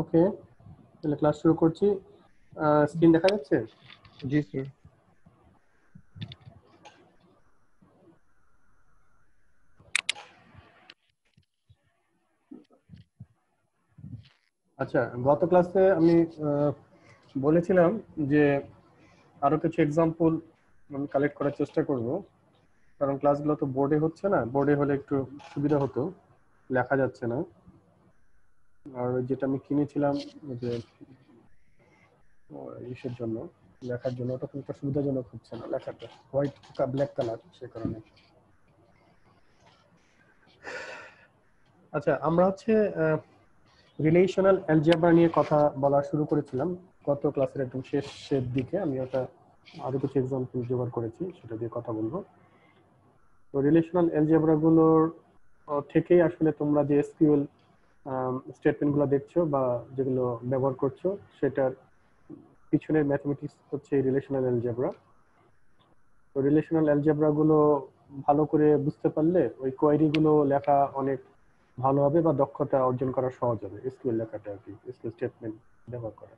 ওকে, তাহলে ক্লাস শুরু করছি। স্ক্রিন দেখা যাচ্ছে? জি স্যার। আচ্ছা, গত ক্লাসে আমি বলেছিলাম যে আরো কিছু এক্সাম্পল আমি কালেক্ট করার চেষ্টা করব, কারণ ক্লাসগুলো তো বোর্ডে হচ্ছে না। বোর্ডে হলে একটু সুবিধা হতো, লেখা যাচ্ছে না। আর যেটা আমি কিনেছিলাম যে ইসের জন্য, লেখার জন্য, ওটা খুব একটা সুবিধাজনক হচ্ছে না, লেখাটা হোয়াইট ব্ল্যাক কালার, সে কারণে। আচ্ছা, আমরা হচ্ছে রিলেশনাল অ্যালজেব্রা নিয়ে কথা বলা শুরু করেছিলাম গত ক্লাসের একদম শেষের দিকে। আমি ওটা আরো কিছু এক্সাম্পল জোগাড় করেছি, সেটা দিয়ে কথা বলবো। তো রিলেশনাল অ্যালজেব্রা গুলোর থেকেই আসলে তোমরা যে এসকিউএল স্টেটমেন্টগুলো দেখছো বা যেগুলো ব্যবহার করছো, সেটার পিছনের ম্যাথমেটিক্স হচ্ছে রিলেশনাল অ্যালজেব্রা। তো রিলেশনাল অ্যালজেব্রা গুলো ভালো করে বুঝতে পারলে ওই কোয়েরি গুলো লেখা অনেক ভালো হবে বা দক্ষতা অর্জন করা সহজ হবে, এসকিউএল লেখাটা আর কি, এসকিউএল স্টেটমেন্ট ব্যবহার করা।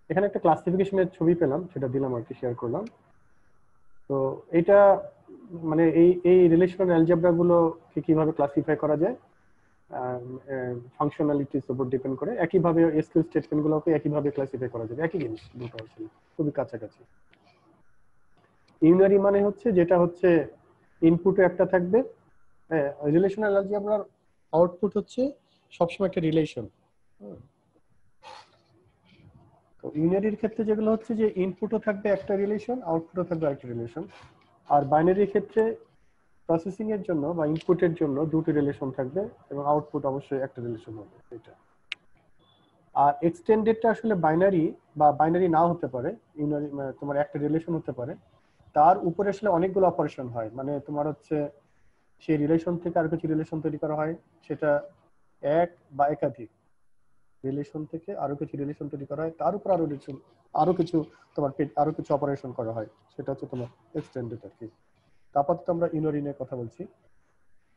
এখানে একটা ক্লাসিফিকেশনের ছবি পেলাম, সেটা দিলাম আর কি, শেয়ার করলাম। তো এটা মানে এই রিলেশনাল অ্যালজেব্রা গুলোকে কিভাবে ক্লাসিফাই করা যায় ফাংশনালিটির উপর ডিপেন্ড করে। একইভাবে এসকিউএল স্টেটমেন্ট গুলোকে একইভাবে ক্লাসিফাই করা যাবে, একই জিনিস, দুটো আসলে খুবই কাছাকাছি। ইউনারি মানে হচ্ছে যেটা হচ্ছে ইনপুটে একটা থাকবে, রিলেশনাল অ্যালজেব্রার আউটপুট হচ্ছে সবসময় একটা রিলেশন। তো ইউনারির ক্ষেত্রে যেগুলো হচ্ছে যে ইনপুটও থাকবে একটা রিলেশন, আউটপুটও থাকবে একটা রিলেশন। আর বাইনারির ক্ষেত্রে প্রসেসিং এর জন্য বা ইনপুটের জন্য দুটো রিলেশন থাকবে এবং আউটপুট অবশ্যই একটা রিলেশন হবে, এটা। আর এক্সটেন্ডেডটা আসলে বাইনারি বা বাইনারি নাও হতে পারে, ইউনারি তোমার একটা রিলেশন হতে পারে, তার উপরে আসলে অনেকগুলো অপারেশন হয়। মানে তোমার হচ্ছে সেই রিলেশন থেকে আর কিছু রিলেশন তৈরি করা হয়, সেটা এক বা একাধিক রিলেশন থেকে আরো কিছু রিলেশন তৈরি করা হয়, তার উপর আরো রিলেশন, আরো কিছু তোমার আরো কিছু অপারেশন করা হয়, সেটা হচ্ছে তোমার এক্সটেন্ডেড আর কি। আপাতত আমরা ইউনারি নিয়ে কথা বলছি।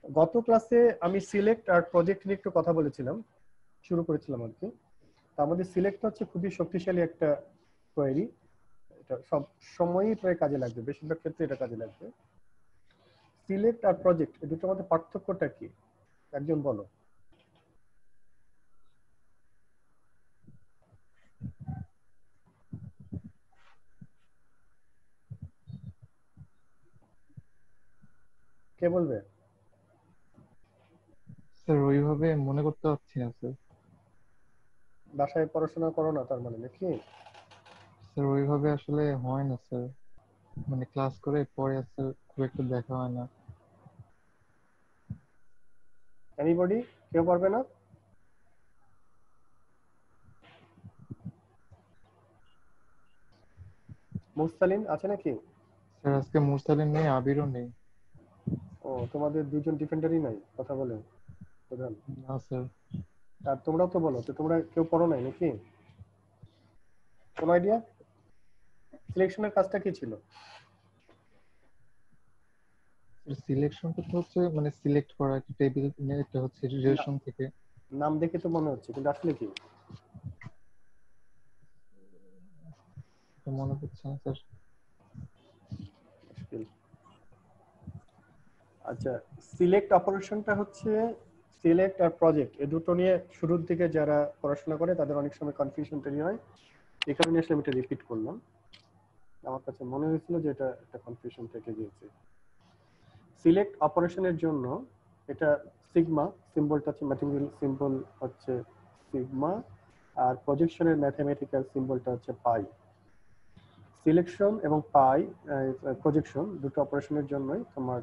গত ক্লাসে আমি সিলেক্ট আর প্রজেক্ট নিয়ে একটু কথা বলেছিলাম, শুরু করেছিলাম আর কি। তার মধ্যে সিলেক্ট হচ্ছে খুবই শক্তিশালী একটা কোয়েরি, এটা সব সময়ই প্রায় কাজে লাগবে, বেশিরভাগ ক্ষেত্রে এটা কাজে লাগবে। সিলেক্ট আর প্রজেক্ট এই দুটোর মধ্যে পার্থক্যটা কি একজন বলো? কে বলবে? স্যার ওইভাবে মনে করতে পারছি না স্যার। বাসায় পড়াশোনা করো না তার মানে নাকি? স্যার ওইভাবে আসলে হয় না স্যার, মানে ক্লাস করে পরে স্যার খুব একটা দেখা হয় না। এনিবডি? কেউ পারবে না? মুস্তালিন আছে নাকি? স্যার আজকে মুরসালিন নেই, আবিরও নেই। ও, তোমাদের দুজন ডিফেন্ডারই নাই কথা বলে প্রধান। না স্যার। আর তোমরাও তো বলো, তো তোমরা কেউ পড়ো নাই নাকি? কোন আইডিয়া? সিলেকশনের কাজটা কি ছিল? সিলেকশনটা তো হচ্ছে মানে সিলেক্ট করা একটা টেবিল, একটা হচ্ছে রিলেশন থেকে। নাম দেখে তো মনে হচ্ছে, কিন্তু আসলে কি? এটা মনে পড়ছে না স্যার। আচ্ছা, সিলেক্ট অপারেশনটা হচ্ছে, সিলেক্ট আর প্রজেক্ট এই দুটো নিয়ে শুরুর দিকে যারা পড়াশোনা করে তাদের অনেক সময় কনফিউশন তৈরি হয়। এই কারণে আসলে আমি এটা রিপিট করলাম, আমার কাছে মনে হয়েছিল যে এটা একটা কনফিউশন থেকে গিয়েছে। সিলেক্ট অপারেশনের জন্য এটা সিগমা, সিম্বলটা হচ্ছে ম্যাথমেটিক্যাল সিম্বল হচ্ছে সিগমা, আর প্রজেকশনের ম্যাথমেটিক্যাল সিম্বলটা হচ্ছে পাই। সিলেকশন এবং পাই প্রজেকশন দুটো অপারেশনের জন্যই তোমার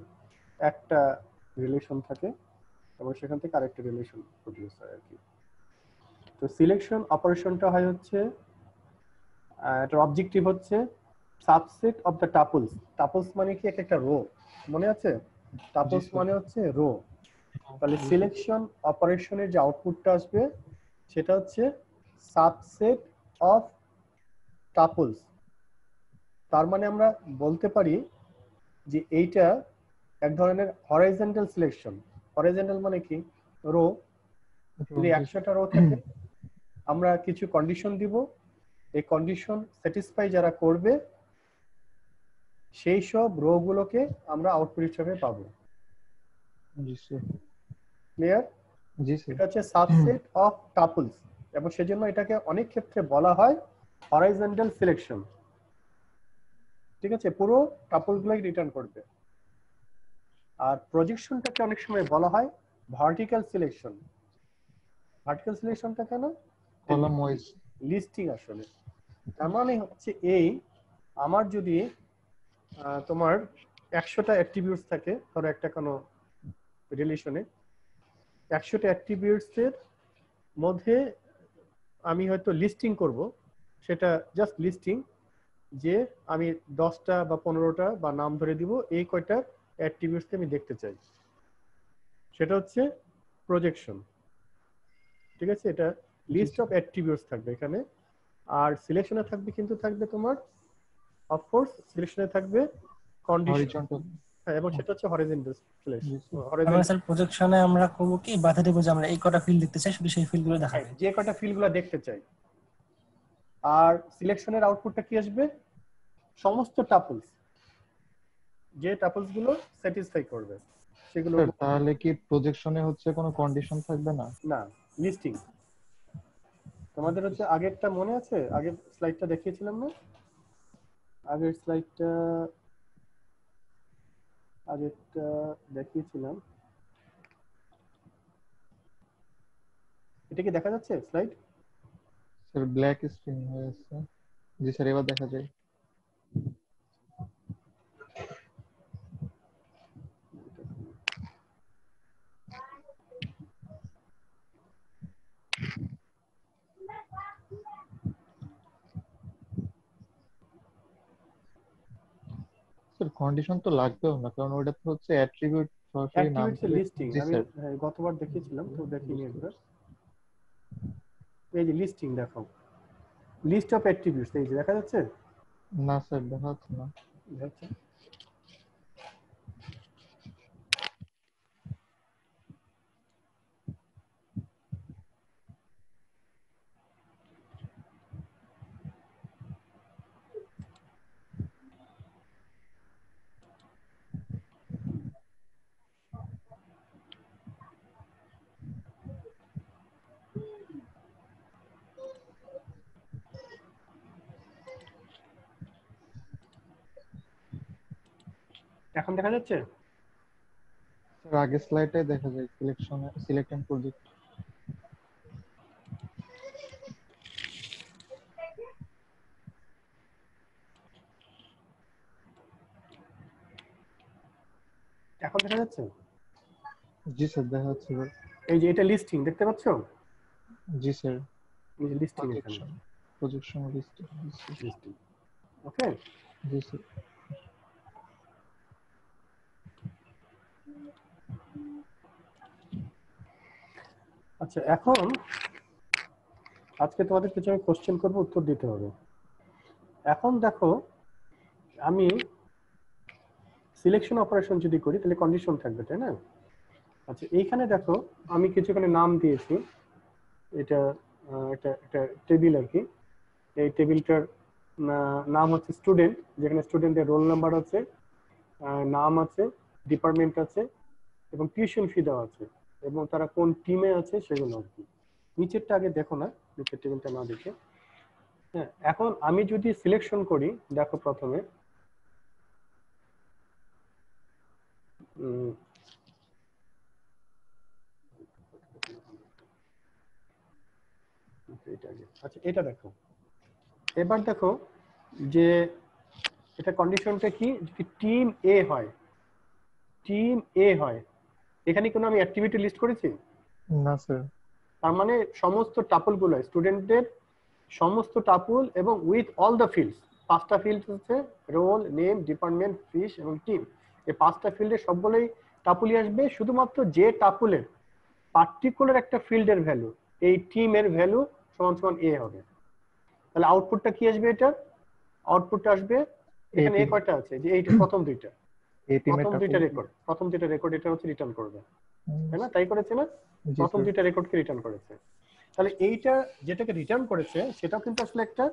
একটা রিলেশন থাকে এবং সেখান থেকে আরেকটা রিলেশন প্রডিউস হয় আর কি। তো সিলেকশন অপারেশনটা হয় হচ্ছে, এটার অবজেক্টিভ হচ্ছে সাবসেট অফ দ্য টাপলস। টাপলস মানে কি? একটা রো, মনে আছে? জি টাপলস স্যার। মানে হচ্ছে রো। তাহলে সিলেকশন অপারেশনের যে আউটপুটটা আসবে সেটা হচ্ছে সাবসেট অফ টাপলস। তার মানে আমরা বলতে পারি যে এইটা এক ধরনের হরাইজন্টাল সিলেকশন। হরাইজন্টাল মানে কি? রো। যদি 100টা রো থাকে আমরা কিছু কন্ডিশন দিব, এই কন্ডিশন স্যাটিসফাই যারা করবে সেই সব রো গুলোকে আমরা আউটপুট হিসেবে পাবো। জি স্যার। ক্লিয়ার? জি স্যার। এটা হচ্ছে সাবসেট অফ টাপলস, এবং সেজন্য এটাকে অনেক ক্ষেত্রে বলা হয় হরাইজন্টাল সিলেকশন। ঠিক আছে, পুরো টাপল গুলোই রিটার্ন করবে। আর প্রজেকশনটাকে অনেক সময় বলা হয় ভার্টিক্যাল সিলেকশন। ভার্টিক্যাল সিলেকশনটা কেন? কলাম ওয়াইজ লিস্টিং আসলে। তার মানে হচ্ছে এই, আমার যদি তোমার 100টা অ্যাট্রিবিউটস থাকে ধরো একটা কোনো রিলেশনে, 100টা অ্যাট্রিবিউটস এর মধ্যে আমি হয়তো লিস্টিং করব, সেটা জাস্ট লিস্টিং, যে আমি 10টা বা 15টা বা নাম ধরে দিব এই কয়টা অ্যাট্রিবিউটস আমি দেখতে চাই, সেটা হচ্ছে প্রজেকশন। ঠিক আছে, এটা লিস্ট অফ অ্যাট্রিবিউটস থাকবে এখানে। আর সিলেকশনে থাকবে, কিন্তু থাকবে তোমার অফকোর্স সিলেকশনে থাকবে কন্ডিশন, হরিজন্টাল। হ্যাঁ, এবং সেটা হচ্ছে হরাইজন্টাল সিলেকশন। আমরা স্যার প্রজেকশনে আমরা করব কি বাধা দেব যে আমরা এই কটা ফিল্ড দেখতে চাই, শুধু সেই ফিল্ডগুলো দেখাবে, যে কয়টা ফিল্ডগুলো দেখতে চাই। আর সিলেকশনের আউটপুটটা কি আসবে? সমস্ত টাপলস, যে টাপলস গুলো স্যাটিসফাই করবে সেগুলো। তাহলে কি প্রজেকশনে হচ্ছে কোনো কন্ডিশন থাকবে না? না, লিস্টিং। তোমাদের হচ্ছে আগেরটা মনে আছে, আগের স্লাইডটা দেখিয়েছিলাম না? আগের স্লাইডটা দেখিয়েছিলাম, এটা কি দেখা যাচ্ছে স্লাইড? স্যার ব্ল্যাক স্ক্রিন হয়ে আছে। জি স্যার, এবার দেখা যায়। স্যার কন্ডিশন তো লাগবেও না, কারণ ওটা তো হচ্ছে অ্যাট্রিবিউট সরাসরি নাম অ্যাট্রিবিউটস দিলে। লিস্টিং। জি আমি স্যার। গতবার দেখিয়েছিলাম তো, দেখিনি একবার। এই যে লিস্টিং দেখো, লিস্ট অফ অ্যাট্রিবিউটস, এই যে দেখা যাচ্ছে? না স্যার, দেখা যাচ্ছে না। দেখাচ্ছে। এখন দেখা যাচ্ছে? স্যার আগের স্লাইডে দেখা যায় সিলেকশনে, সিলেক্ট এন্ড প্রজেক্ট। এখন দেখা যাচ্ছে? জি স্যার, দেখা যাচ্ছে এবার। এই যে এটা লিস্টিং দেখতে পাচ্ছো? জি স্যার। এই যে লিস্টিং এখানে প্রজেকশন, প্রজেকশন লিস্ট। লিস্টিং। ওকে, জি স্যার। আচ্ছা এখন আজকে তোমাদের কিছু আমি কোশ্চেন করবো, উত্তর দিতে হবে। এখন দেখো, আমি সিলেকশন অপারেশন যদি করি তাহলে কন্ডিশন থাকবে, তাই না? আচ্ছা এইখানে দেখো আমি কিছুখানে নাম দিয়েছি, এটা এটা এটা টেবিল আর কি। এই টেবিলটার নাম হচ্ছে স্টুডেন্ট, যেখানে স্টুডেন্টের রোল নাম্বার আছে, নাম আছে, ডিপার্টমেন্ট আছে, এবং টিউশন ফি দেওয়া আছে, এবং তারা কোন টিমে আছে সেগুলো আর কি। নিচেরটা আগে দেখো না, নিচের টেবিলটা না দেখে। হ্যাঁ, এখন আমি যদি সিলেকশন করি, দেখো প্রথমে আচ্ছা এটা দেখো, এবার দেখো যে এটা কন্ডিশনটা কি, যদি টিম এ হয়, টিম এ হয়, এখানে কোনো আমি অ্যাক্টিভিটি লিস্ট করেছি? না স্যার। তার মানে সমস্ত টাপল গুলো স্টুডেন্টদের সমস্ত টাপুল এবং উইথ অল দ্য ফিল্ডস, 5টা ফিল্ড হচ্ছে রোল, নেম, ডিপার্টমেন্ট, ফিশ এবং টিম। এই 5টা ফিল্ডে সবগুলোই টাপুলই আসবে, শুধুমাত্র যে টাপুলের পার্টিকুলার একটা ফিল্ডের ভ্যালু এই টিমের ভ্যালু সমান সমান এ হবে। তাহলে আউটপুটটা কি আসবে? এটা আউটপুটটা আসবে এখানে এ কয়টা আছে, যে এইটা প্রথম দুইটা, প্রথম দুইটা রেকর্ড এটা হচ্ছে রিটার্ন করবে, তাই না? তাই করেছে না? প্রথম দুইটা রেকর্ডকে রিটার্ন করেছে। তাহলে এইটা যেটাকে রিটার্ন করেছে সেটাও কিন্তু আসলে একটা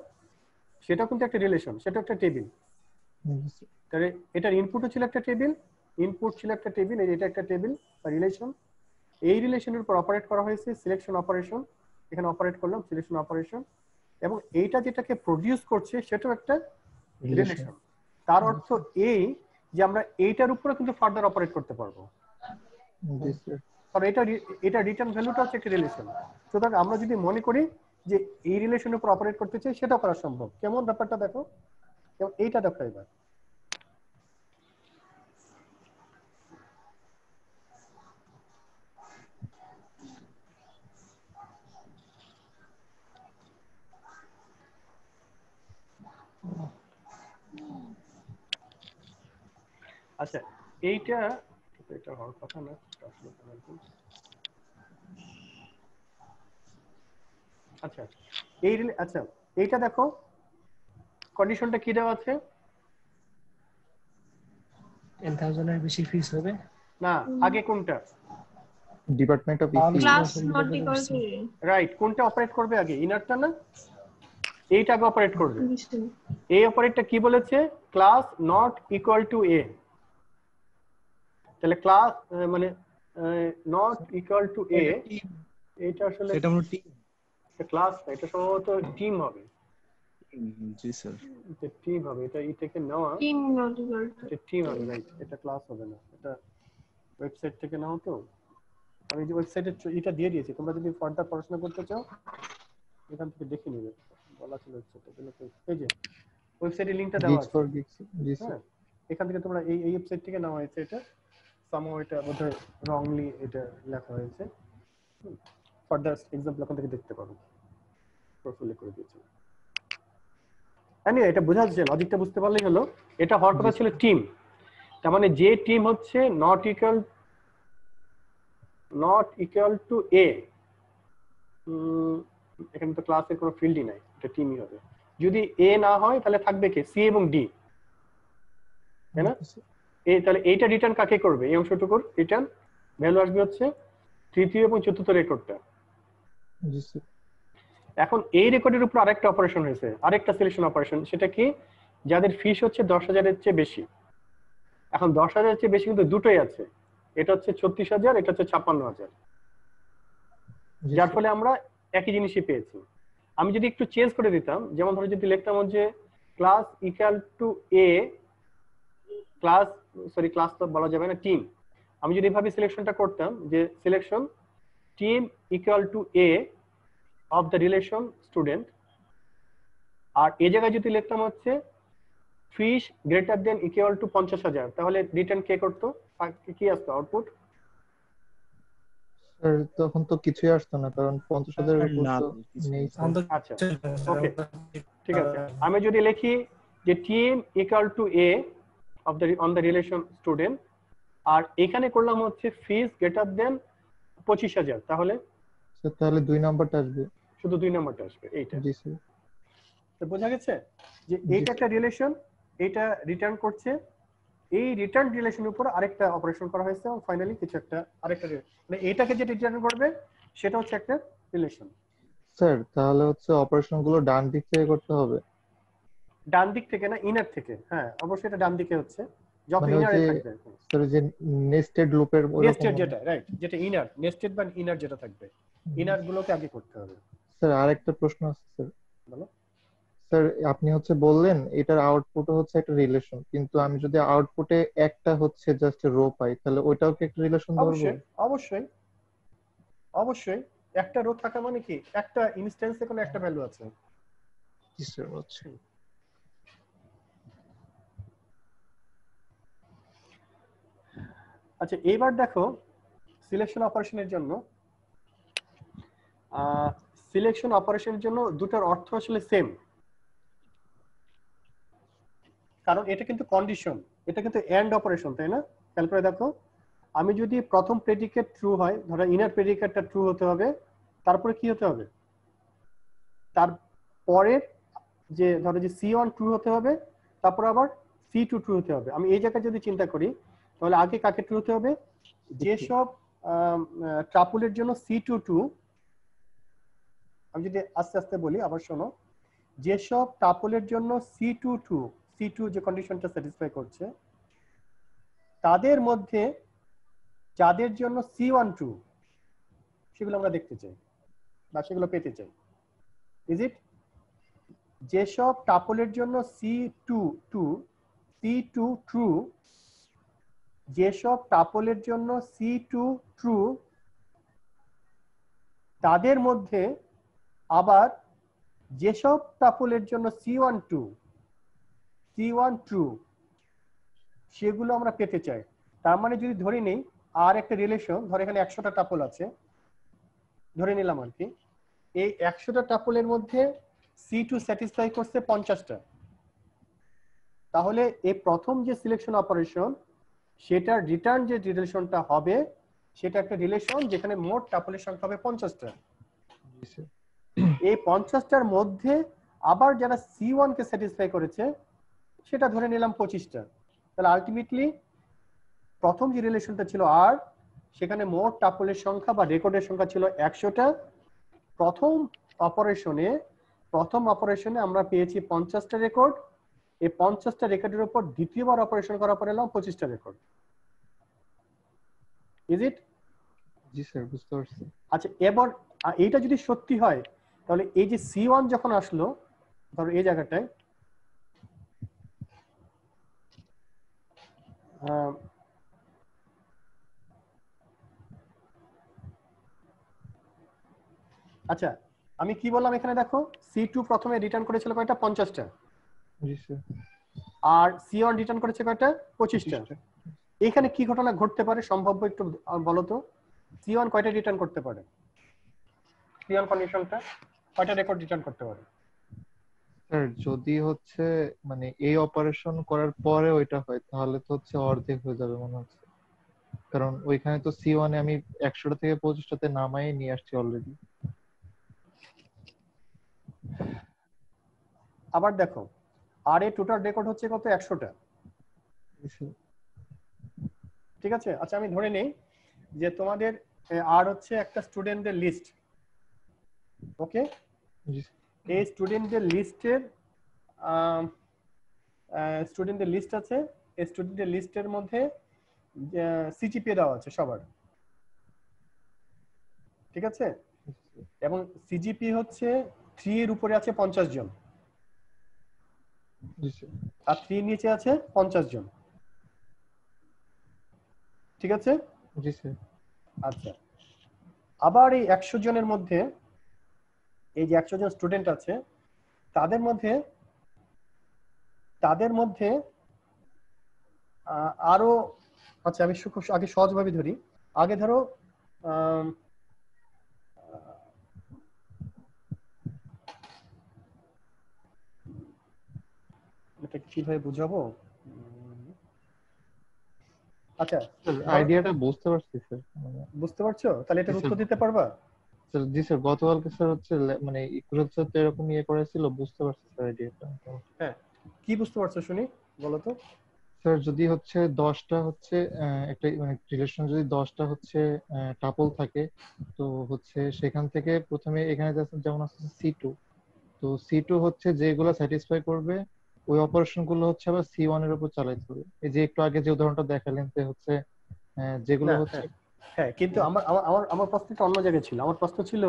রিলেশন, সেটা একটা টেবিল। তাহলে এটার ইনপুটও ছিল একটা টেবিল, ইনপুট ছিল একটা টেবিল, এটা একটা টেবিল বা রিলেশন। এই রিলেশনের উপর অপারেট করা হয়েছে সিলেকশন অপারেশন, এখানে অপারেট করলাম সিলেকশন অপারেশন, এবং এইটা যেটাকে প্রডিউস করছে সেটাও একটা রিলেশন। তার অর্থ এই যে আমরা এইটার উপরে কিন্তু ফার্দার অপারেট করতে পারবো, কারণ এটা রিটার্ন ভ্যালুটা হচ্ছে একটা রিলেশন। সুতরাং আমরা যদি মনে করি যে এই রিলেশনের উপর অপারেট করতে চাই, সেটা করা সম্ভব। কেমন ব্যাপারটা দেখো, এইটা দেখো এবার। আচ্ছা এইটা হওয়ার কথা না, আচ্ছা আচ্ছা এইটা দেখো কন্ডিশনটা কি দেওয়া আছে, 10,000 এর বেশি ফিস হবে না আগে কোনটা, department of class not equal to right, কোনটা অপারেট করবে আগে, ইনারটা না, এইটা আগে অপারেট করবে। এই অপারেটরটা কি বলেছে, ক্লাস নট ইকুয়াল টু এ। তাহলে ক্লাস মানে নট ইকুয়াল টু এ, এটা আসলে এটা হলো টিম। ক্লাস না, এটা সম্ভবত টিম হবে। জি স্যার, এটা টিম হবে, এটা ই থেকে নেওয়া, টিম নট ইকুয়াল টু এটা টিম হবে, রাইট, এটা ক্লাস হবে না, এটা ওয়েবসাইট থেকে নাও। তো আমি যে ওয়েবসাইটে এটা দিয়ে দিয়েছি, তোমরা যদি ফার্দার পড়াশোনা করতে চাও এখান থেকে দেখে নিবে, বলা ছিল ওয়েবসাইটে, এই যে ওয়েবসাইটের লিংকটা দেওয়া আছে, হ্যাঁ এখান থেকে তোমরা এই ওয়েবসাইট থেকে নেওয়া হয়েছে। এটা সামহাও এটা বোধহয় রংলি এটা লেখা হয়েছে, ফার্দার এক্সাম্পল ওখান থেকে দেখতে পারো, প্রফুল্লি করে দিয়েছি। এনিওয়ে এটা বোঝা যাচ্ছে, লজিকটা বুঝতে পারলেই হলো। এটা হওয়ার কথা ছিল টিম, তার মানে যে টিম হচ্ছে নট ইকুয়াল টু এ, এখানে তো ক্লাসের কোনো ফিল্ডই নাই, এটা টিমই হবে। যদি এ না হয় তাহলে থাকবে কে, সি এবং ডি, তাই না? তাহলে এইটা রিটার্ন কাকে করবে, এই অংশটুকুর রিটার্ন ভ্যালু আসবে হচ্ছে তৃতীয় এবং চতুর্থ রেকর্ডটা। এখন এই রেকর্ডের উপর আরেকটা অপারেশন হয়েছে, আরেকটা সিলেকশন অপারেশন, সেটা কি, যাদের ফিস হচ্ছে 10,000-এর চেয়ে বেশি। এখন 10,000-এর চেয়ে বেশি কিন্তু দুটোই আছে, এটা হচ্ছে 36,000, এটা হচ্ছে 56,000, যার ফলে আমরা একই জিনিসই পেয়েছি। আমি যদি একটু চেঞ্জ করে দিতাম, যেমন ধরো যদি লিখতাম যে class equal to A, class তো বলা যাবে না, টিম, আমি যদি এভাবে সিলেকশনটা করতাম যে selection team equal to A of the relation student, আর এই জায়গায় যদি লিখতাম হচ্ছে fees greater than equal to 50,000, তাহলে রিটার্ন কে করতো, কি আসতো আউটপুট? স্যার তখন তো কিছুই আসতো না, কারণ 50,000 এর উপর তো নেই। আচ্ছা ওকে ঠিক আছে, আমি যদি লিখি যে team equal to A of the on the relation student, আর এখানে করলাম হচ্ছে ফিস গ্রেটার দেন 25,000, তাহলে তাহলে 2 নাম্বারটা আসবে, শুধু 2 নাম্বারটা আসবে, এইটা। জি স্যার। তো বোঝা গেছে যে এইটা একটা রিলেশন, এটা রিটার্ন করছে, এই রিটার্ন রিলেশনের উপর আরেকটা অপারেশন করা হয়েছে, এবং ফাইনালি কিছু একটা আরেকটা, মানে এটাকে যেটা রিটার্ন করবে সেটা হচ্ছে একটা রিলেশন। স্যার তাহলে হচ্ছে অপারেশন গুলো ডান দিক থেকে করতে হবে? ডান দিক থেকে না, ইনার থেকে। হ্যাঁ অবশ্যই এটা ডান দিকে হচ্ছে, যত মানে ইনারে থাকবে স্যার যে নেস্টেড লুপের নেস্টেড যেটা, রাইট, যেটা ইনার, নেস্টেড বা ইনার যেটা থাকবে, ইনার গুলোকে আগে করতে হবে। স্যার আরেকটা প্রশ্ন আছে স্যার। বলো। স্যার আপনি হচ্ছে বললেন এটার আউটপুট হচ্ছে একটা রিলেশন, কিন্তু আমি যদি আউটপুটে একটা হচ্ছে জাস্ট রো পাই, তাহলে ওইটাও কি একটা রিলেশন ধরবো? অবশ্যই অবশ্যই অবশ্যই, একটা রো থাকা মানে কি, একটা ইনস্ট্যান্সে কোনো একটা ভ্যালু আছে। জি স্যার আচ্ছা। আচ্ছা এইবার দেখো সিলেকশন অপারেশনের জন্য, দুটোর অর্থ আসলে সেম, কারণ এটা কিন্তু কন্ডিশন, এটা কিন্তু এন্ড অপারেশন, তাই না? খেয়াল করে দেখো, আমি যদি প্রথম প্রেডিকেট ট্রু হয়, ধরো ইনার প্রেডিকেটটা ট্রু হতে হবে, তারপরে কি হতে হবে, তারপরে যে ধরো যে C1 ট্রু হতে হবে, তারপর আবার C2 ট্রু হতে হবে। আমি এই জায়গায় যদি চিন্তা করি, তাহলে আগে কাকে ট্রু হতে হবে, যেসব ট্রাপুলের জন্য C2 ট্রু, আমি যদি আস্তে আস্তে বলি আবার শোনো, যেসব টাপলের জন্য C2 যে কন্ডিশনটা স্যাটিসফাই করছে তাদের মধ্যে যাদের জন্য C12 সেগুলো আমরা দেখতে চাই বা সেগুলো পেতে চাই। Is it? যেসব টাপলের জন্য C2 ট্রু, যেসব টাপলের জন্য C2 ট্রু তাদের মধ্যে আবার যেসব টাপলের জন্য C1 ট্রু সেগুলো আমরা পেতে চাই। তার মানে যদি ধরে নেই আর একটা রিলেশন, ধর এখানে 100টা টাপল আছে ধরে নিলাম আর কি, এই 100টা টাপলের মধ্যে C2 স্যাটিসফাই করছে 50টা, তাহলে এই প্রথম যে সিলেকশন অপারেশন সেটার রিটার্ন যে রিলেশনটা হবে সেটা একটা রিলেশন যেখানে মোট টাপলের সংখ্যা হবে 50টা। এই 50টার মধ্যে আবার যারা C1 কে স্যাটিসফাই করেছে সেটা ধরে নিলাম 25টা। তাহলে আলটিমেটলি প্রথম যে রিলেশনটা ছিল আর সেখানে মোট টাপলের সংখ্যা বা রেকর্ডের সংখ্যা ছিল 100টা। প্রথম অপারেশনে আমরা পেয়েছি 50টা রেকর্ড। এই 50টা রেকর্ডের উপর দ্বিতীয়বার অপারেশন করার পর এলাম 25টা রেকর্ড। Is it? জি স্যার, বুঝতে পারছি। আচ্ছা, এবার এইটা যদি সত্যি হয় তাহলে এই যে C1 যখন আসলো ধরো এই জায়গাটায়, আচ্ছা আমি কি বললাম এখানে দেখো, C2 প্রথমে রিটার্ন করেছিল কয়টা? 50টা। জি স্যার। আর C1 রিটার্ন করেছে কয়টা? 25টা। এখানে কি ঘটনা ঘটতে পারে সম্ভাব্য একটু বলো তো? C1 কয়টা রিটার্ন করতে পারে? C1 কন্ডিশনটা কয়টা রেকর্ড রিটার্ন করতে পারে? স্যার যদি হচ্ছে মানে এই অপারেশন করার পরে ওইটা হয় তাহলে তো হচ্ছে অর্ধেক হয়ে যাবে মনে হচ্ছে, কারণ ওইখানে তো C1 এ আমি 100টা থেকে 25টাতে নামাই নিয়ে আসছি অলরেডি। আবার দেখো আর এ টোটাল রেকর্ড হচ্ছে কত? 100টা। ঠিক আছে, আচ্ছা আমি ধরে নেই যে তোমাদের আর হচ্ছে একটা স্টুডেন্টদের লিস্ট। ওকে, এই স্টুডেন্টদের লিস্ট আছে। এই স্টুডেন্টদের লিস্টের মধ্যে সিজিপিএ দেওয়া আছে সবার, ঠিক আছে? এবং সিজিপি হচ্ছে 3 এর উপরে আছে 50 জন আর 3 নিচে আছে 50 জন, ঠিক আছে? জি স্যার। আচ্ছা, আবার এই 100 জনের মধ্যে এই যে 100 জন স্টুডেন্ট আছে তাদের মধ্যে আরো, আচ্ছা আমি খুব আগে সহজভাবে ধরি। আগে ধরো এটা কিভাবে বুঝাবো? আচ্ছা আইডিয়াটা বুঝতে পারছি স্যার। বুঝতে পারছো? তাহলে এটার উত্তর দিতে পারবা? জি স্যার, গতকালকে স্যার হচ্ছে মানে ইকুয়ালস তো এরকম করেছিল, বুঝতে পারছি স্যার আইডিয়াটা। হ্যাঁ, কি বুঝতে পারছো শুনি বলো তো? স্যার যদি হচ্ছে 10টা হচ্ছে একটা মানে রিলেশন যদি 10টা হচ্ছে টাপল থাকে, তো হচ্ছে সেখান থেকে প্রথমে এখানে যেমন আছে C2, তো C2 হচ্ছে যেগুলো স্যাটিসফাই করবে ওই অপারেশন গুলো হচ্ছে আবার C1 এর উপর চালাইতে হবে। এই যে একটু আগে যে উদাহরণটা দেখালেন যে হচ্ছে যেগুলো হচ্ছে হ্যাঁ, কিন্তু আমার আমার আমার আমার প্রশ্নটা অন্য জায়গায় ছিল। আমার প্রশ্ন ছিল,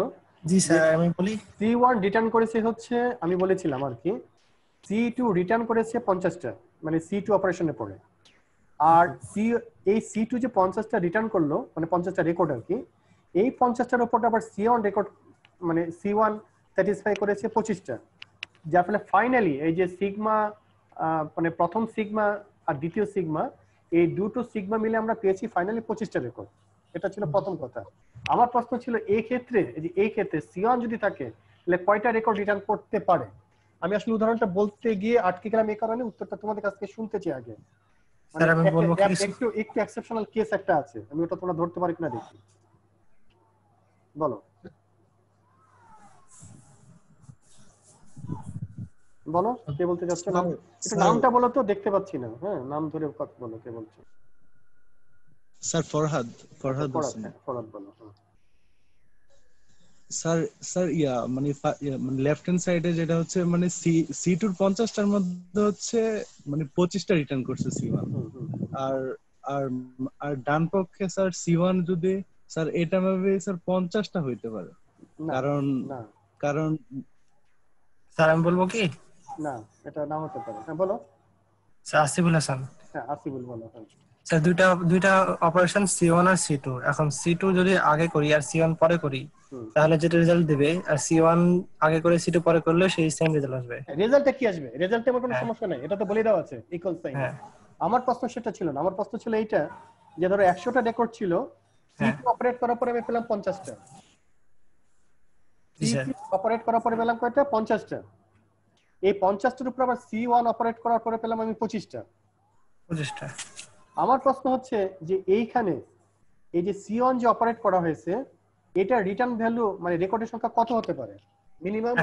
জি স্যার আমি বলি, C1 রিটার্ন করেছে হচ্ছে, আমি বলেছিলাম আর কি, C2 রিটার্ন করেছে 50টা, মানে C2 অপারেশনে পড়ে। আর এই C2 যে 50টা রিটার্ন করলো, মানে 50টা রেকর্ড আর কি, এই 50টার উপর আবার C1 রেকর্ড, মানে C1 স্যাটিসফাই করেছে 25টা, যার ফলে ফাইনালি এই যে সিগমা, মানে প্রথম সিগমা আর দ্বিতীয় সিগমা, এই দুটো সিগমা মিলে আমরা পেয়েছি ফাইনালি 25টা রেকর্ড। এটা ছিল প্রথম কথা। আমার প্রশ্ন ছিল এই ক্ষেত্রে C1 যদি থাকে তাহলে কয়টা রেকর্ড রিটার্ন করতে পারে? আমি আসলে উদাহরণটা বলতে গিয়ে আটকে গেলাম, এই কারণে উত্তরটা তোমাদের কাছ থেকে শুনতে চাই আগে। স্যার আমি বলবো কি, একটু এক্সেপশনাল কেস একটা আছে, আমি ওটা তোমরা ধরতে পারি কিনা দেখি, বলো বলো কে বলতে চাচ্ছ? নাম, একটু নামটা বলো তো, দেখতে পাচ্ছি না। হ্যাঁ, নাম ধরে কথা বলো, কে বলছো? স্যার ফরহাদ ফরহাদ হোসেন। ফরহাদ বলো। স্যার স্যার মানে লেফট হ্যান্ড সাইডে যেটা হচ্ছে মানে সি2 এর 50টার মধ্যে হচ্ছে মানে 25টা রিটার্ন করছে সি1। আর আর আর ডান পক্ষে স্যার সি1 যদি স্যার এটা ভাবে স্যার 50টা হইতে পারে, না কারণ না কারণ স্যার আমি বলবো কি? না, এটা না হতে পারে। হ্যাঁ বলো। স্যার আসিফুল হাসান। হ্যাঁ আসিফুল বলো। হ্যাঁ স্যার দুইটা দুইটা অপারেশন সি1 আর সি2, এখন সি2 যদি আগে করি আর সি1 পরে করি হুম। তাহলে যেটা রেজাল্ট দিবে, আর সি1 আগে করে সি2 পরে করলে সেই সেম রেজাল্ট আসবে। রেজাল্টে কি আসবে? রেজাল্টে আমার কোনো হ্যাঁ সমস্যা নাই, এটা তো বলে দেওয়া আছে ইকুয়াল সাইন। হ্যাঁ আমার প্রশ্ন সেটা ছিল না, আমার প্রশ্ন ছিল এইটা যে ধরো 100টা রেকর্ড ছিল, হ্যাঁ সি2 অপারেট করার পরে আমি পেলাম 50টা, জি স্যার। সি3 অপারেট করার পরে পেলাম কয়টা? 50টা। এই 50টার উপর আবার সি1 অপারেট করার পরে পেলাম আমি 25টা। 25টা। আমার প্রশ্ন হচ্ছে যে এইখানে এই যে সি1 যে অপারেট করা হয়েছে এটা রিটার্ন ভ্যালু মানে রেকর্ডের সংখ্যা কত হতে পারে? মিনিমাম?